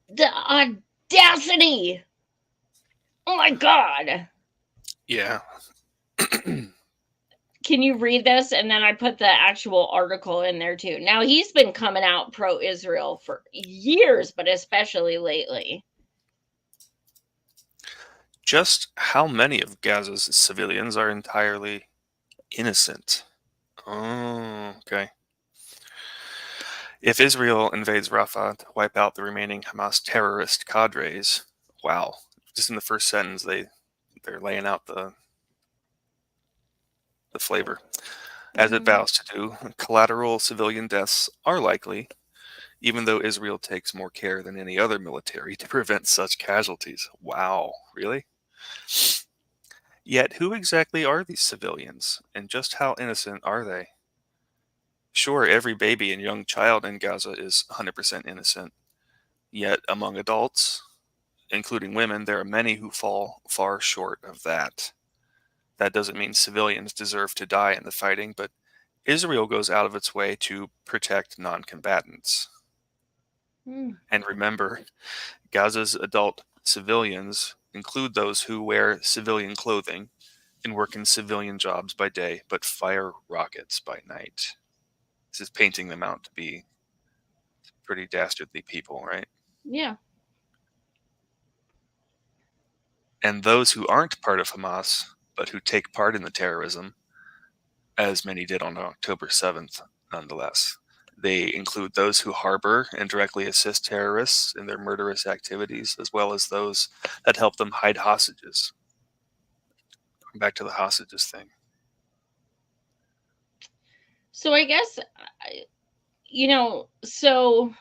the audacity. Oh my God. Yeah. Can you read this? And then I put the actual article in there too. Now, he's been coming out pro-Israel for years, but especially lately. Just how many of Gaza's civilians are entirely innocent? Oh, okay. If Israel invades Rafah to wipe out the remaining Hamas terrorist cadres, wow. Just in the first sentence, they're laying out the flavor. As it vows to do, collateral civilian deaths are likely, even though Israel takes more care than any other military to prevent such casualties. Wow, really? Yet, who exactly are these civilians, and just how innocent are they? Sure, every baby and young child in Gaza is 100% innocent. Yet, among adults, including women, there are many who fall far short of that. That doesn't mean civilians deserve to die in the fighting, but Israel goes out of its way to protect non-combatants. And remember, Gaza's adult civilians include those who wear civilian clothing and work in civilian jobs by day, but fire rockets by night. This is painting them out to be pretty dastardly people, right? Yeah. And those who aren't part of Hamas, but who take part in the terrorism, as many did on October 7th, nonetheless. They include those who harbor and directly assist terrorists in their murderous activities, as well as those that help them hide hostages. Back to the hostages thing. So I guess, you know, so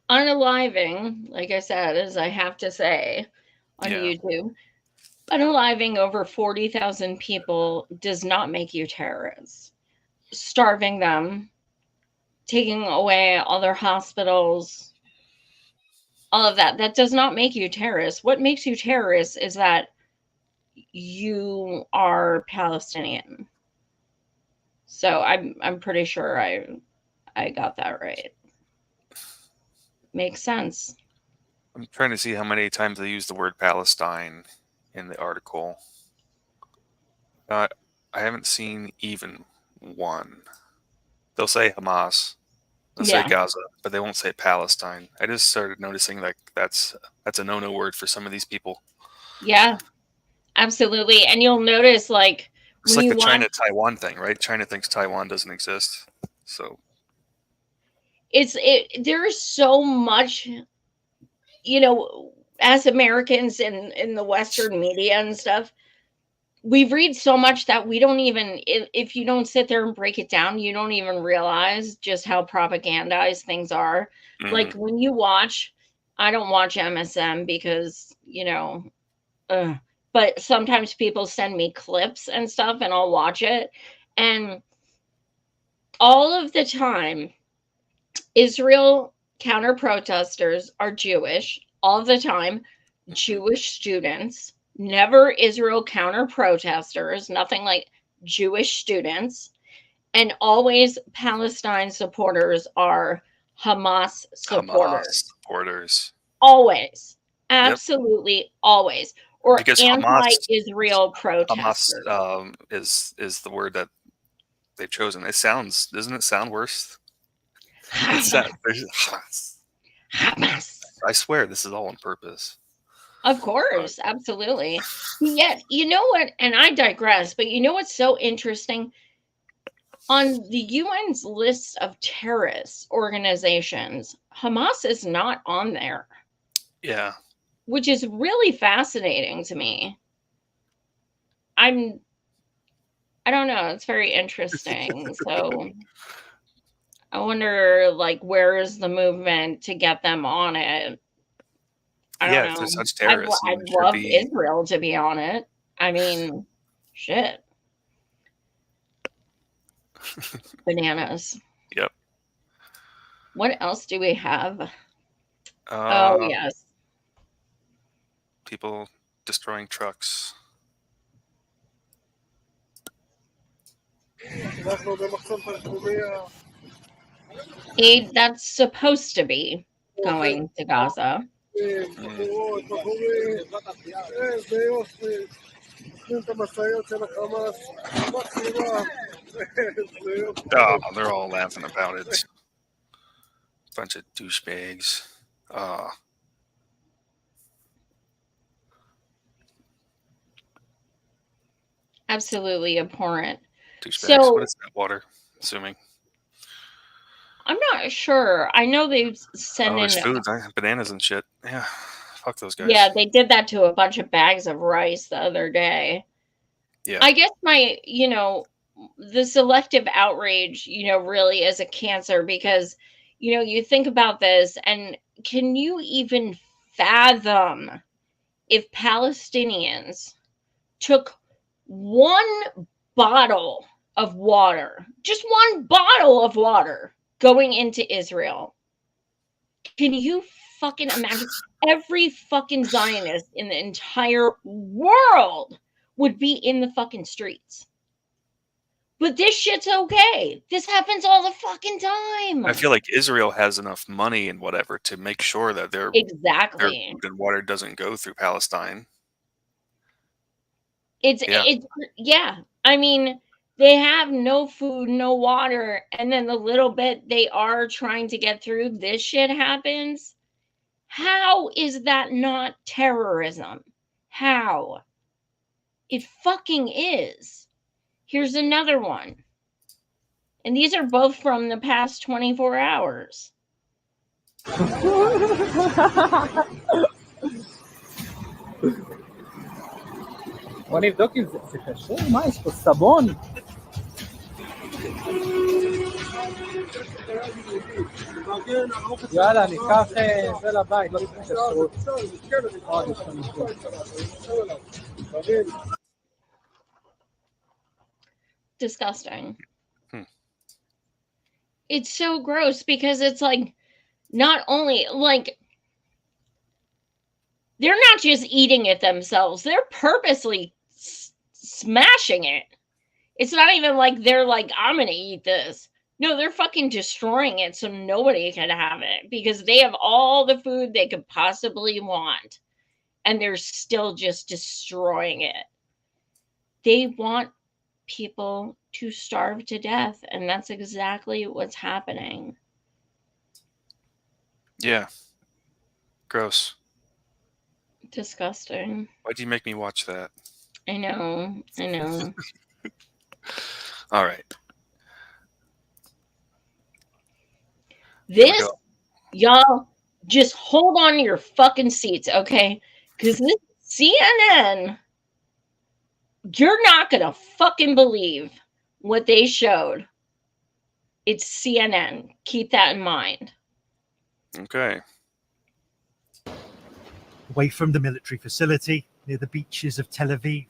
unaliving, like I said, as I have to say on YouTube, unaliving over 40,000 people does not make you terrorists. Starving them, taking away all their hospitals, all of that, that does not make you terrorists. What makes you terrorists is that you are Palestinian. So I'm pretty sure I got that right. Makes sense. I'm trying to see how many times they use the word Palestine in the article. I haven't seen even one. They'll say Hamas, they'll say Yeah. Gaza, but they won't say Palestine. I just started noticing that that's a no-no word for some of these people. Yeah, absolutely. And you'll notice, like, It's when like you the watch, China-Taiwan thing, right? China thinks Taiwan doesn't exist. So there's so much, you know, as Americans in the Western media and stuff, we read so much that we don't even, if you don't sit there and break it down, you don't even realize just how propagandized things are. Like when you watch, I don't watch MSM because, you know, but sometimes people send me clips and stuff and I'll watch it. And all of the time, Israel counter protesters are Jewish, all the time, Jewish students, never Israel counter protesters, nothing like Jewish students, and always Palestine supporters are Hamas supporters. Hamas supporters. Always. Yep. Absolutely always. Or Because anti-Israel Hamas protesters. is the word that they've chosen. Doesn't it sound worse? Hamas. I swear this is all on purpose. Of course, absolutely. Yet, you know what? And I digress, but you know what's so interesting? On the UN's list of terrorist organizations, Hamas is not on there. Yeah. Which is really fascinating to me. I don't know. It's very interesting. So I wonder, like, where is the movement to get them on it? I don't If know. there's such terrorists, I'd love Israel to be on it. I mean, shit. Bananas. Yep. What else do we have? Oh, yes. People destroying trucks. Aid that's supposed to be going to Gaza. Oh, they're all laughing about it. Bunch of douchebags. Absolutely abhorrent. Douchebags. So, what is that water? Assuming. I'm not sure. I know they've sent in there's foods, bananas and shit. Yeah, fuck those guys. Yeah, they did that to a bunch of bags of rice the other day. Yeah. I guess the selective outrage, really is a cancer because, you think about this and can you even fathom if Palestinians took one bottle of water, just one bottle of water going into Israel? Can you fucking imagine? Every fucking Zionist in the entire world would be in the fucking streets. But this shit's okay. This happens all the fucking time. I feel like Israel has enough money and whatever to make sure that their food and water doesn't go through Palestine. Yeah. I mean, they have no food, no water, and then the little bit they are trying to get through, this shit happens. How is that not terrorism? How? It fucking is. Here's another one. And these are both from the past 24 hours. בוא נבדוק אם זה קשור, מה יש פה? סבון? יאללה, ניקח זה לבית, לא צריך קשרות. Disgusting. It's so gross because it's like, not only, like, they're not just eating it themselves, they're purposely smashing it. It's not even like they're like, I'm gonna eat this. No, they're fucking destroying it so nobody can have it because they have all the food they could possibly want and they're still just destroying it. They want people to starve to death, and that's exactly what's happening. Yeah. Gross. Disgusting. Why'd you make me watch that? I know. All right. This, y'all, just hold on to your fucking seats, okay? Because this CNN, you're not gonna fucking believe what they showed. It's CNN. Keep that in mind. Okay. Away from the military facility near the beaches of Tel Aviv,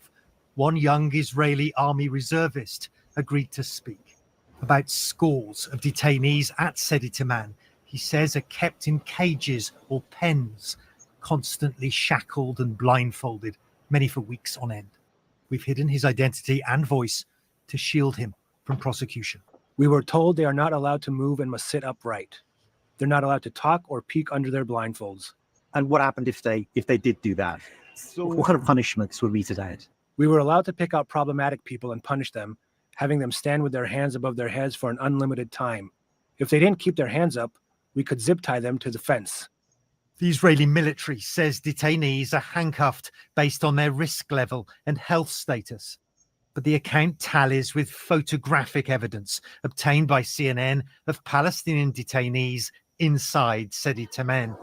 one young Israeli army reservist agreed to speak about scores of detainees at Sedi Taman. He says are kept in cages or pens, constantly shackled and blindfolded, many for weeks on end. We've hidden his identity and voice to shield him from prosecution. We were told they are not allowed to move and must sit upright. They're not allowed to talk or peek under their blindfolds. And what happened if they did do that? So what kind of punishments were meted out? We were allowed to pick out problematic people and punish them, having them stand with their hands above their heads for an unlimited time. If they didn't keep their hands up, we could zip tie them to the fence. The Israeli military says detainees are handcuffed based on their risk level and health status. But the account tallies with photographic evidence obtained by CNN of Palestinian detainees inside Sedi Taman,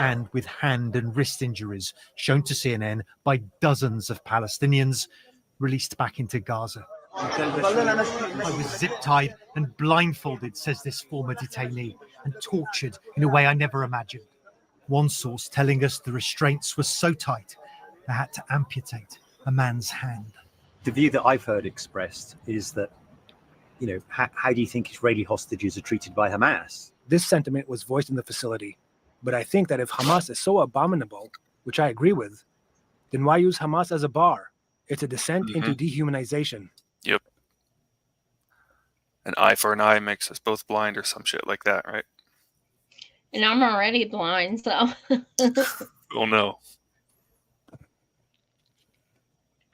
and with hand and wrist injuries shown to CNN by dozens of Palestinians released back into Gaza. I was zip-tied and blindfolded, says this former detainee, and tortured in a way I never imagined. One source telling us the restraints were so tight they had to amputate a man's hand. The view that I've heard expressed is that, how do you think Israeli hostages are treated by Hamas? This sentiment was voiced in the facility. But I think that if Hamas is so abominable, which I agree with, then why use Hamas as a bar? It's a descent into dehumanization. Yep. An eye for an eye makes us both blind or some shit like that, right? And I'm already blind, so. Oh, no.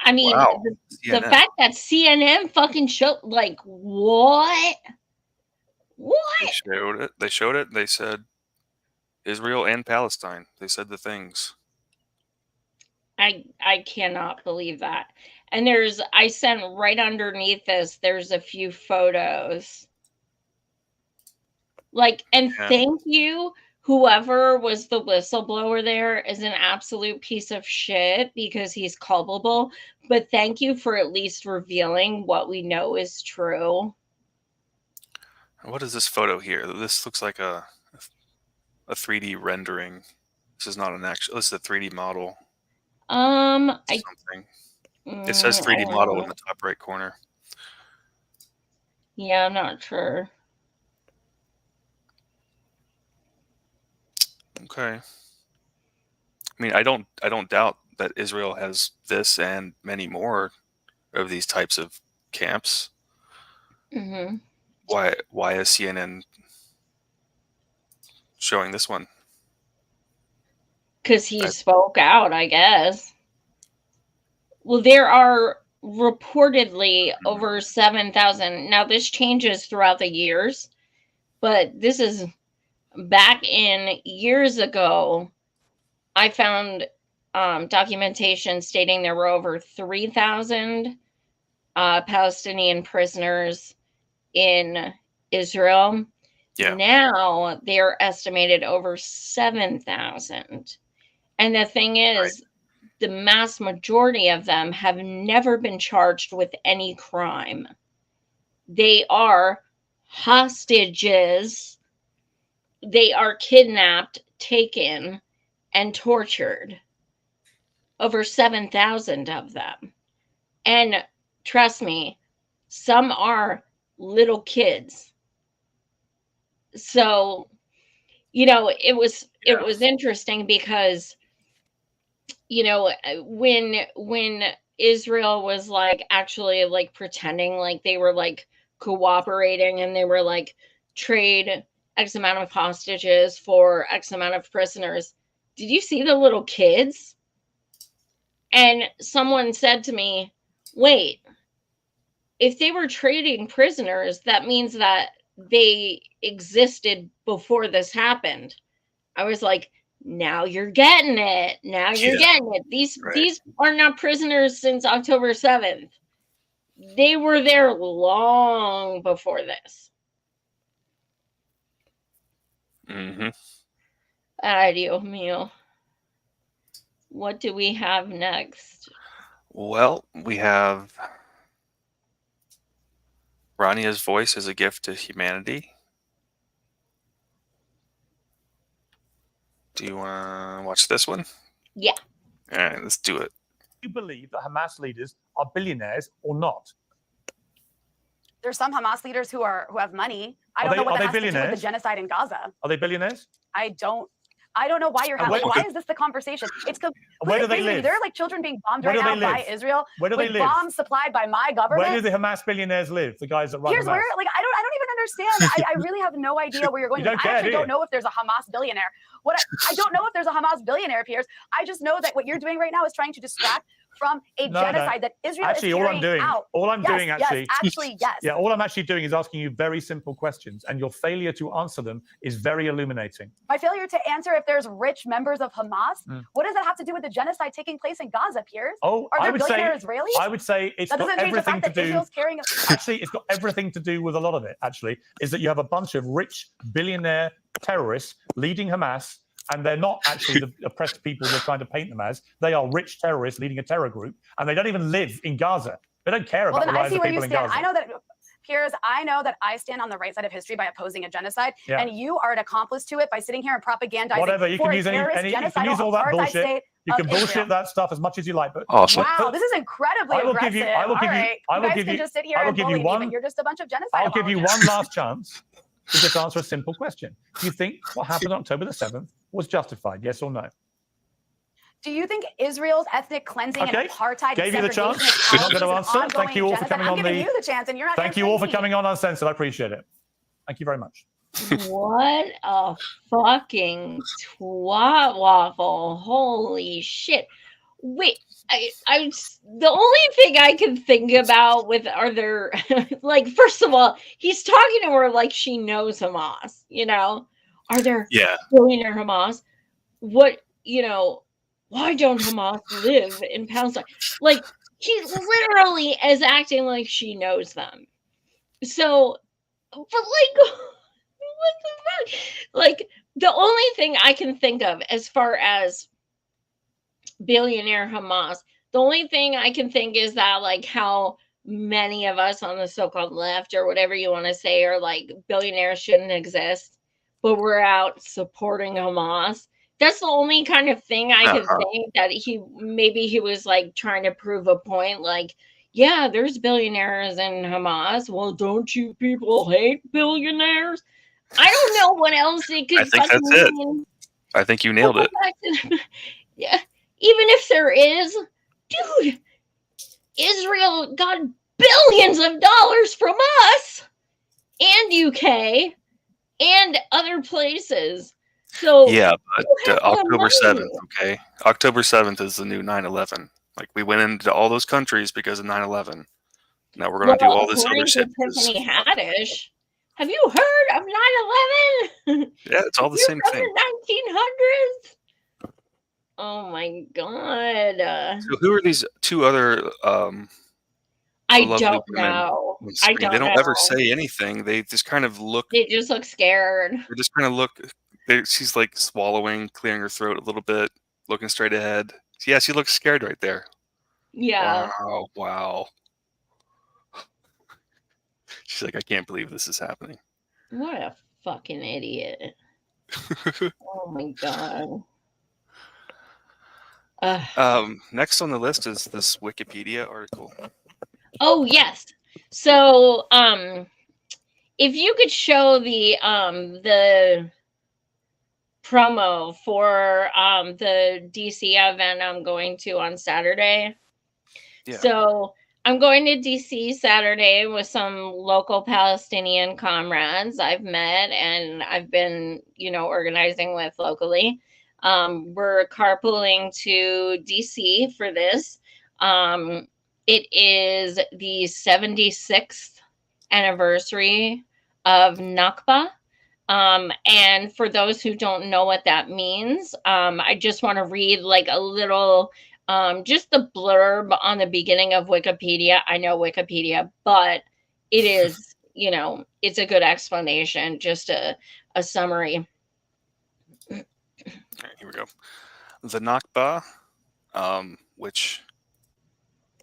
I mean, wow. the fact that CNN fucking showed, like, what? They showed it. They said Israel and Palestine. They said the things. I cannot believe that. And I sent right underneath this, there's a few photos. Like, and thank you, whoever was the whistleblower there is an absolute piece of shit because he's culpable. But thank you for at least revealing what we know is true. What is this photo here? This looks like a 3D rendering. This is not an actual. This is a 3D model. Something. It says 3D model in the top right corner. Yeah, I'm not sure. Okay. I mean, I don't doubt that Israel has this and many more of these types of camps. Mm-hmm. Why is CNN showing this one? Because he spoke out, I guess. Well, there are reportedly over 7,000. Now, this changes throughout the years, but this is back in years ago. I found documentation stating there were over 3,000 Palestinian prisoners in Israel. Yeah. Now they're estimated over 7,000. And the thing is, the mass majority of them have never been charged with any crime. They are hostages. They are kidnapped, taken, and tortured. Over 7,000 of them. And trust me, some are little kids. So, it was interesting because, when Israel was like actually like pretending like they were like cooperating, and they were like, trade X amount of hostages for X amount of prisoners. Did you see the little kids? And someone said to me, wait, if they were trading prisoners, that means that they existed before this happened. I was like, now you're getting it. Now you're getting it. These are not prisoners since October 7th. They were there long before this. Ay, Dios mío. What do we have next? Well, we have Rania's voice as a gift to humanity. Do you want to watch this one? Yeah. All right, let's do it. Do you believe that Hamas leaders are billionaires or not? There's some Hamas leaders who have money. I don't know what that has to do with the genocide in Gaza. Are they billionaires? I don't know why you're having. Why is this the conversation? Where do they live? There are like children being bombed right now by Israel. Where do they live? Bombs supplied by my government. Where do the Hamas billionaires live? The guys that run Here's Hamas. where, like, I don't even understand. I really have no idea where you're going. You don't I care, actually do you? don't know if there's a Hamas billionaire. I don't know if there's a Hamas billionaire, Piers. I just know that what you're doing right now is trying to distract from a genocide that Israel actually, is carrying out. all I'm doing yes, yeah, all I'm actually doing is asking you very simple questions, and your failure to answer them is very illuminating. My failure to answer if there's rich members of Hamas, what does that have to do with the genocide taking place in Gaza, Piers? Oh, are there I would billionaire say, Israelis? I would say it's that got doesn't change the everything fact to that do. Israel's carrying Actually, it's got everything to do with a lot of it. Actually, is that you have a bunch of rich billionaire terrorists leading Hamas. And they're not actually the oppressed people we're trying to paint them as. They are rich terrorists leading a terror group, and they don't even live in Gaza. They don't care about the lives of people in Gaza. I know that, Piers, I know that I stand on the right side of history by opposing a genocide, and you are an accomplice to it by sitting here and propagandizing. Whatever, you can use you can use all that bullshit. You can bullshit that stuff as much as you like. But awesome. Wow, this is incredibly aggressive. I will give you just sit here and bully me, but you're just a bunch of genocide. I'll give you one last chance to just answer a simple question. Do you think what happened on October the 7th was justified? Yes or no? Do you think Israel's ethnic cleansing and apartheid gave you the chance? You're not going to answer. Thank you all for coming on. I'm giving you the chance, and you're not. Thank you all for coming on Uncensored. I appreciate it. Thank you very much. What a fucking twat waffle! Holy shit! Wait, I the only thing I can think about with are there like, first of all, he's talking to her like she knows Hamas. You know, are there billionaire Hamas? What, you know? Why don't Hamas live in Palestine? Like, he literally is acting like she knows them. So, but like, what the fuck? Like, the only thing I can think of as far as billionaire Hamas, the only thing I can think is that, like, how many of us on the so-called left or whatever you want to say are like, billionaires shouldn't exist, but we're out supporting Hamas. That's the only kind of thing I could think that he was like trying to prove a point. Like, yeah, there's billionaires in Hamas. Well, don't you people hate billionaires? I don't know what else it could. I think that's it. I think you nailed it. Yeah, even if there is, dude, Israel got billions of dollars from us and UK and other places. So yeah, but October 7th, okay? October 7th is the new 9/11. Like, we went into all those countries because of 9/11. Now we're going to do all this other shit. Tiffany Haddish. Have you heard of 9/11? Yeah, it's all the same thing. The 1900s. Oh my god. So who are these two other I don't know. I don't know. They don't ever say anything. They just kind of look. They just look scared. They just kind of look. She's like swallowing, clearing her throat a little bit, looking straight ahead. Yeah, she looks scared right there. Yeah. Wow. She's like, I can't believe this is happening. What a fucking idiot. Oh my god. Next on the list is this Wikipedia article. Oh yes. So if you could show the promo for the DC event I'm going to on Saturday. Yeah. So I'm going to DC Saturday with some local Palestinian comrades I've met and I've been, organizing with locally. We're carpooling to DC for this. It is the 76th anniversary of Nakba. And for those who don't know what that means, I just want to read like a little, just the blurb on the beginning of Wikipedia. I know Wikipedia, but it is, it's a good explanation, just a summary. All right, here we go. The Nakba, which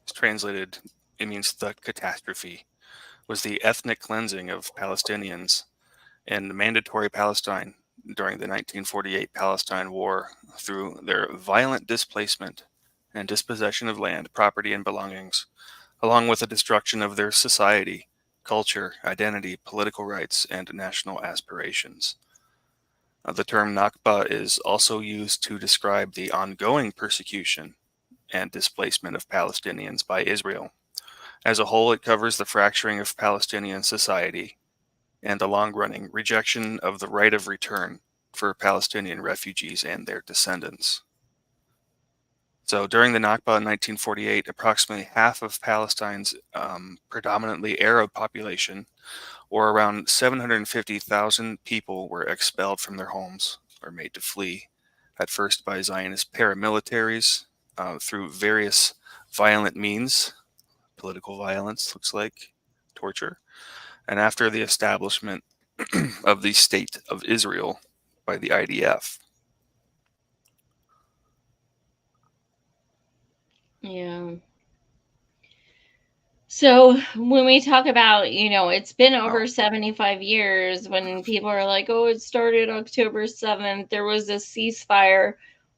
is translated, it means the catastrophe, was the ethnic cleansing of Palestinians and mandatory Palestine during the 1948 Palestine War through their violent displacement and dispossession of land, property, and belongings, along with the destruction of their society, culture, identity, political rights, and national aspirations. The term Nakba is also used to describe the ongoing persecution and displacement of Palestinians by Israel. As a whole, it covers the fracturing of Palestinian society and the long-running rejection of the right of return for Palestinian refugees and their descendants. So during the Nakba in 1948, approximately half of Palestine's predominantly Arab population, or around 750,000 people, were expelled from their homes or made to flee, at first by Zionist paramilitaries through various violent means, political violence, looks like, torture, and after the establishment of the State of Israel by the IDF. Yeah. So when we talk about, it's been over 75 years, when people are like, oh, it started October 7th, there was a ceasefire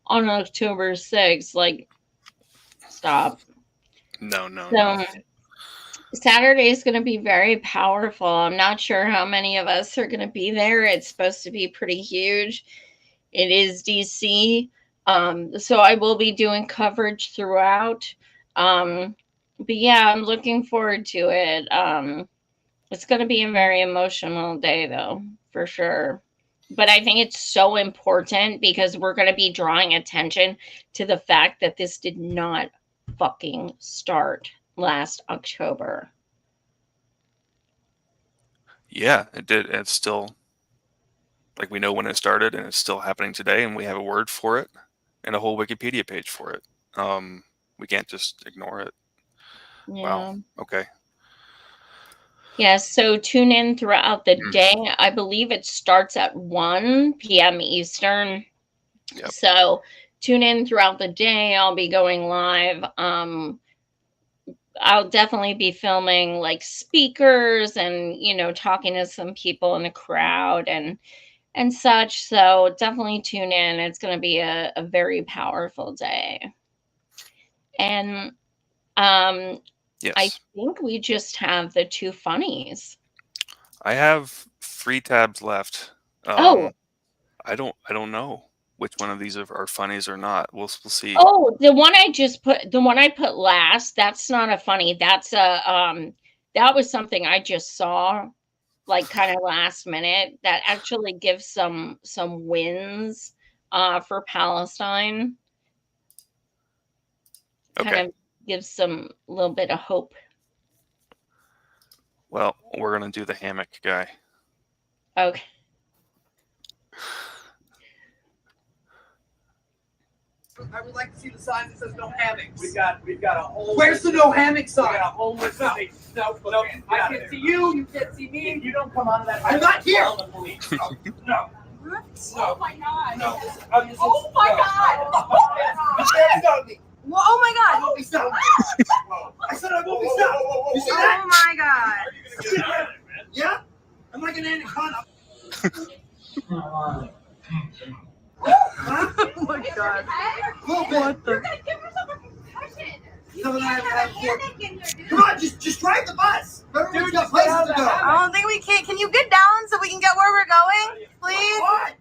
on October 6th. Like, stop. No. Saturday is going to be very powerful. I'm not sure how many of us are going to be there. It's supposed to be pretty huge. It is DC. So I will be doing coverage throughout. But yeah, I'm looking forward to it. It's going to be a very emotional day, though, for sure. But I think it's so important because we're going to be drawing attention to the fact that this did not fucking start last October. Yeah, it did. It's still, like, we know when it started, and it's still happening today, and we have a word for it and a whole Wikipedia page for it. We can't just ignore it. Yeah. Wow. Okay. Yeah, so tune in throughout the day. I believe it starts at 1 p.m. Eastern. Yep. So tune in throughout the day. I'll be going live. I'll definitely be filming like speakers and, talking to some people in the crowd and such. So definitely tune in. It's going to be a very powerful day. And yes. I think we just have the two funnies. I have 3 tabs left. Oh. I don't know which one of these are funnies or not. We'll see. Oh, the one I put last, that's not a funny. That's a that was something I just saw like kind of last minute that actually gives some wins for Palestine. Okay. Kind of gives some little bit of hope. Well, we're going to do the hammock guy. Okay. I would like to see the sign that says no hammocks. We've got a whole. Where's the no hammock sign? We got a whole list of things. No, I can't see you. You can't see me. If you don't come out of that. I'm not here. No. No. Oh my god. No. Oh my god. Well, oh my god. I won't be stopped. I said I won't be stopped. You see that? Oh my god. Yeah? I'm like an anaconda. Oh my god. What the? Come on, just drive the bus. Everyone's got places to go. I don't think we can. Can you get down so we can get where we're going, please? What?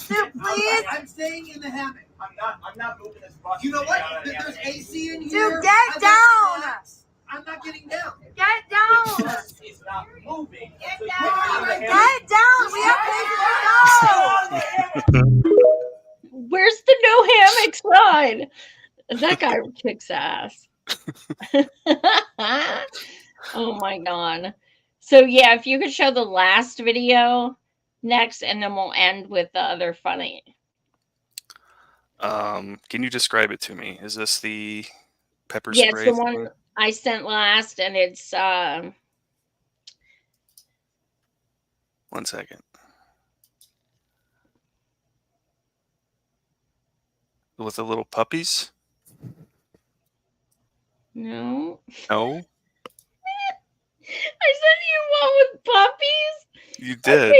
Dude, please. I'm staying in the hammock. I'm not moving this bus. You know what? There's AC in here. Dude, get down. I'm not getting down. Get down. It's not moving. Get down. Get down. We have places to go. Where's the no hammock sign? That guy kicks ass. Oh my god. So yeah, if you could show the last video next, and then we'll end with the other funny. Can you describe it to me? Is this the pepper Yeah, spray? it's the one I sent last, and it's 1 second. With the little puppies? no. No, I sent you one with puppies. you did.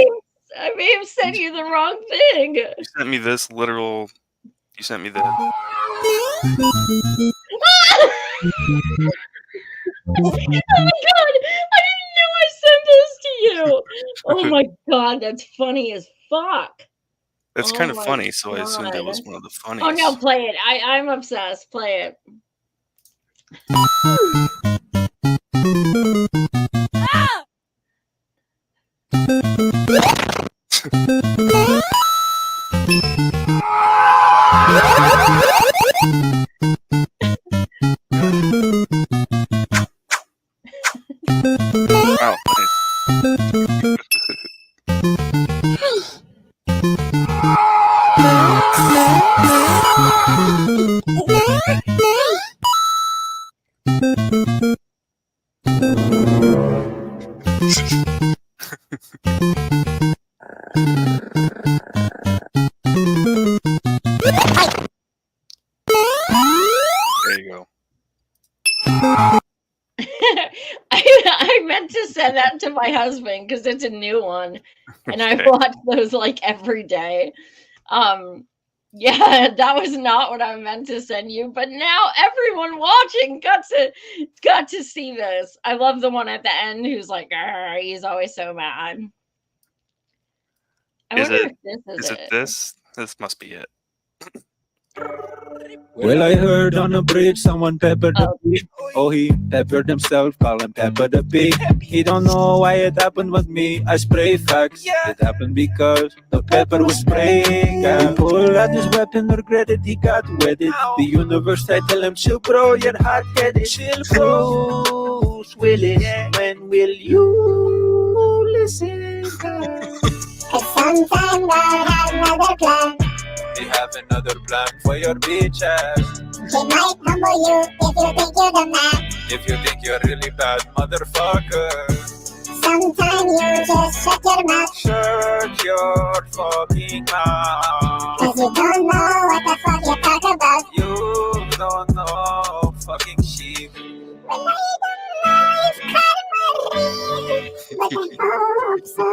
I may have sent you the wrong thing. You sent me this literal. You sent me the. Oh my god! I didn't know I sent this to you. Oh my god, that's funny as fuck. That's Oh kind of my funny, so I assumed it God. was one of the Oh funniest. no, play it. I'm obsessed. Play it. Wow, there you go. I meant to send that to my husband because it's a new one, and I Okay. watch those like every day. Yeah, that was not what I meant to send you, but now everyone watching got to see this. I love the one at the end who's like, "Arr," he's always so mad. I Is wonder it? if this Is it this? This must be it. Well, I heard on a bridge someone peppered the pig. Oh, he peppered himself, call him Pepper the Pig. He don't know why it happened with me. I spray facts. It happened because the pepper was spraying. He pulled out his weapon, regretted he got wetted. The universe tried to tell him, chill, bro, you're hot-headed. Chill, Bruce Willis, when will you listen? Cause sometime God has another plan. They have another plan for your bitch ass. They might humble you if you think you're the man. If you think you're really bad, motherfucker. Sometimes you just shut your mouth. Shut your fucking mouth. Cause you don't know what the fuck you talk about. You don't know fucking shit. Well, I don't know if karma but I hope so.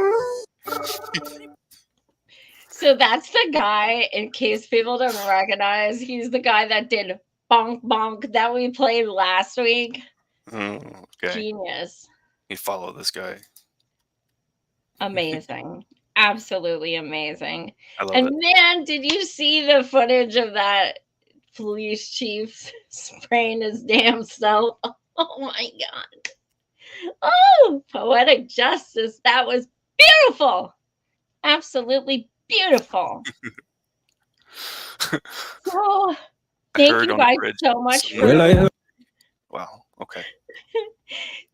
So that's the guy, in case people don't recognize, he's the guy that did Bonk Bonk that we played last week. Okay. Genius. You follow this guy. Amazing. Absolutely amazing. I love And it. man, did you see the footage of that police chief spraying his damn self? Oh my god. Oh, poetic justice. That was beautiful. Absolutely beautiful. So thank heard you on a guys bridge so much someone- for Wow. Okay.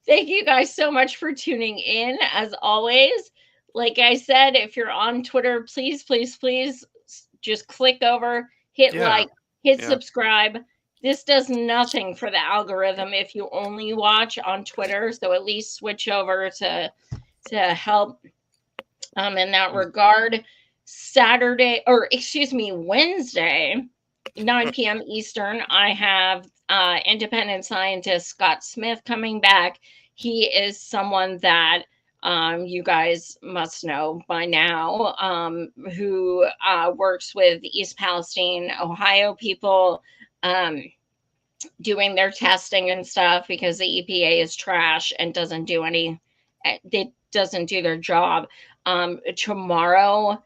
thank you guys so much for tuning in. As always, like I said, if you're on Twitter, please, please, please just click over, hit Yeah. like, hit Yeah. subscribe. This does nothing for the algorithm if you only watch on Twitter. So at least switch over to help in that regard. Wednesday, 9 p.m. Eastern, I have independent scientist Scott Smith coming back. He is someone that you guys must know by now, who works with East Palestine, Ohio people, doing their testing and stuff because the EPA is trash and doesn't do their job. Tomorrow,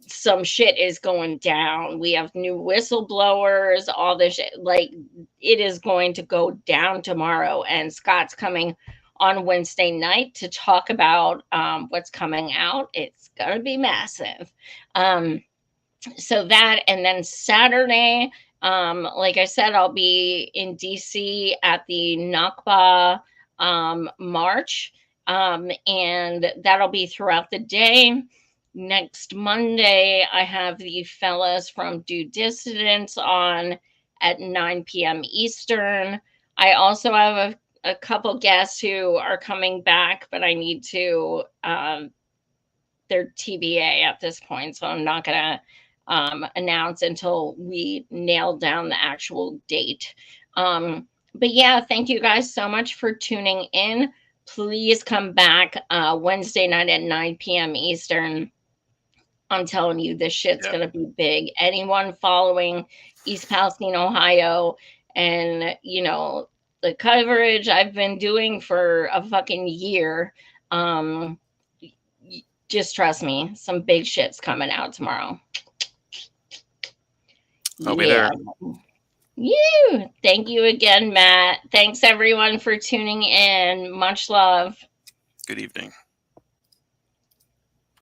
some shit is going down. We have new whistleblowers, all this shit. Like, it is going to go down tomorrow. And Scott's coming on Wednesday night to talk about what's coming out. It's going to be massive. So that, and then Saturday, like I said, I'll be in DC at the Nakba march, and that'll be throughout the day. Next Monday, I have the fellas from Due Dissidence on at 9 p.m. Eastern. I also have a couple guests who are coming back, but I need to, they're TBA at this point, so I'm not going to announce until we nail down the actual date. But yeah, thank you guys so much for tuning in. Please come back Wednesday night at 9 p.m. Eastern. I'm telling you, this shit's going to be big. Anyone following East Palestine, Ohio, and, you know, the coverage I've been doing for a fucking year, just trust me, some big shit's coming out tomorrow. I'll be there. You. Thank you again, Matt. Thanks everyone for tuning in. Much love. Good evening.